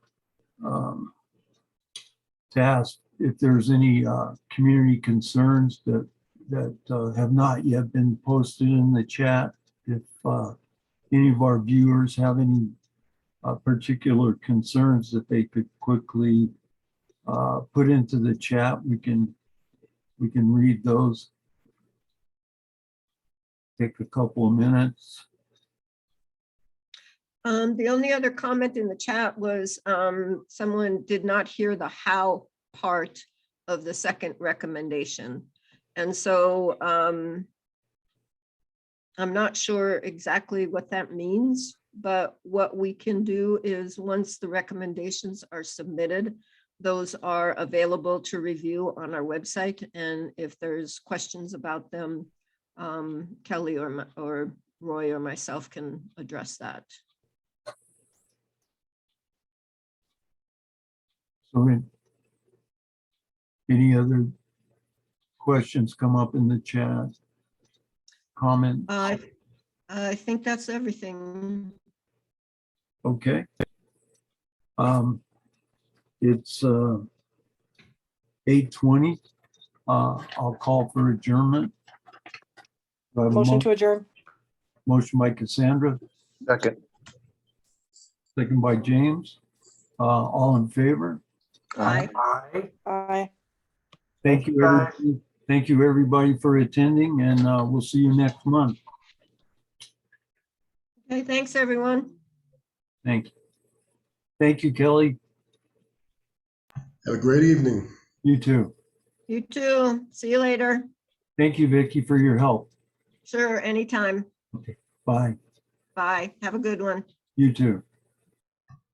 to ask if there's any community concerns that have not yet been posted in the chat. If any of our viewers have any particular concerns that they could quickly put into the chat, we can read those. Take a couple of minutes. The only other comment in the chat was someone did not hear the how part of the second recommendation. And so I'm not sure exactly what that means, but what we can do is once the recommendations are submitted, those are available to review on our website. And if there's questions about them, Kelly or Roy or myself can address that. So any other questions come up in the chat? Comment? I think that's everything. Okay. It's 8:20. I'll call for adjournment. Do I have a Motion to adjourn. Motion by Cassandra, Second. second by James. All in favor? Aye. Aye. Aye. Thank you, guys. everybody. Thank you, everybody, for attending, and we'll see you next month. Okay, thanks, everyone. Thank you. Thank you, Kelly. Have a great evening. You too. You too. See you later. Thank you, Vicky, for your help. Sure, anytime. Bye. Bye. Have a good one. You too.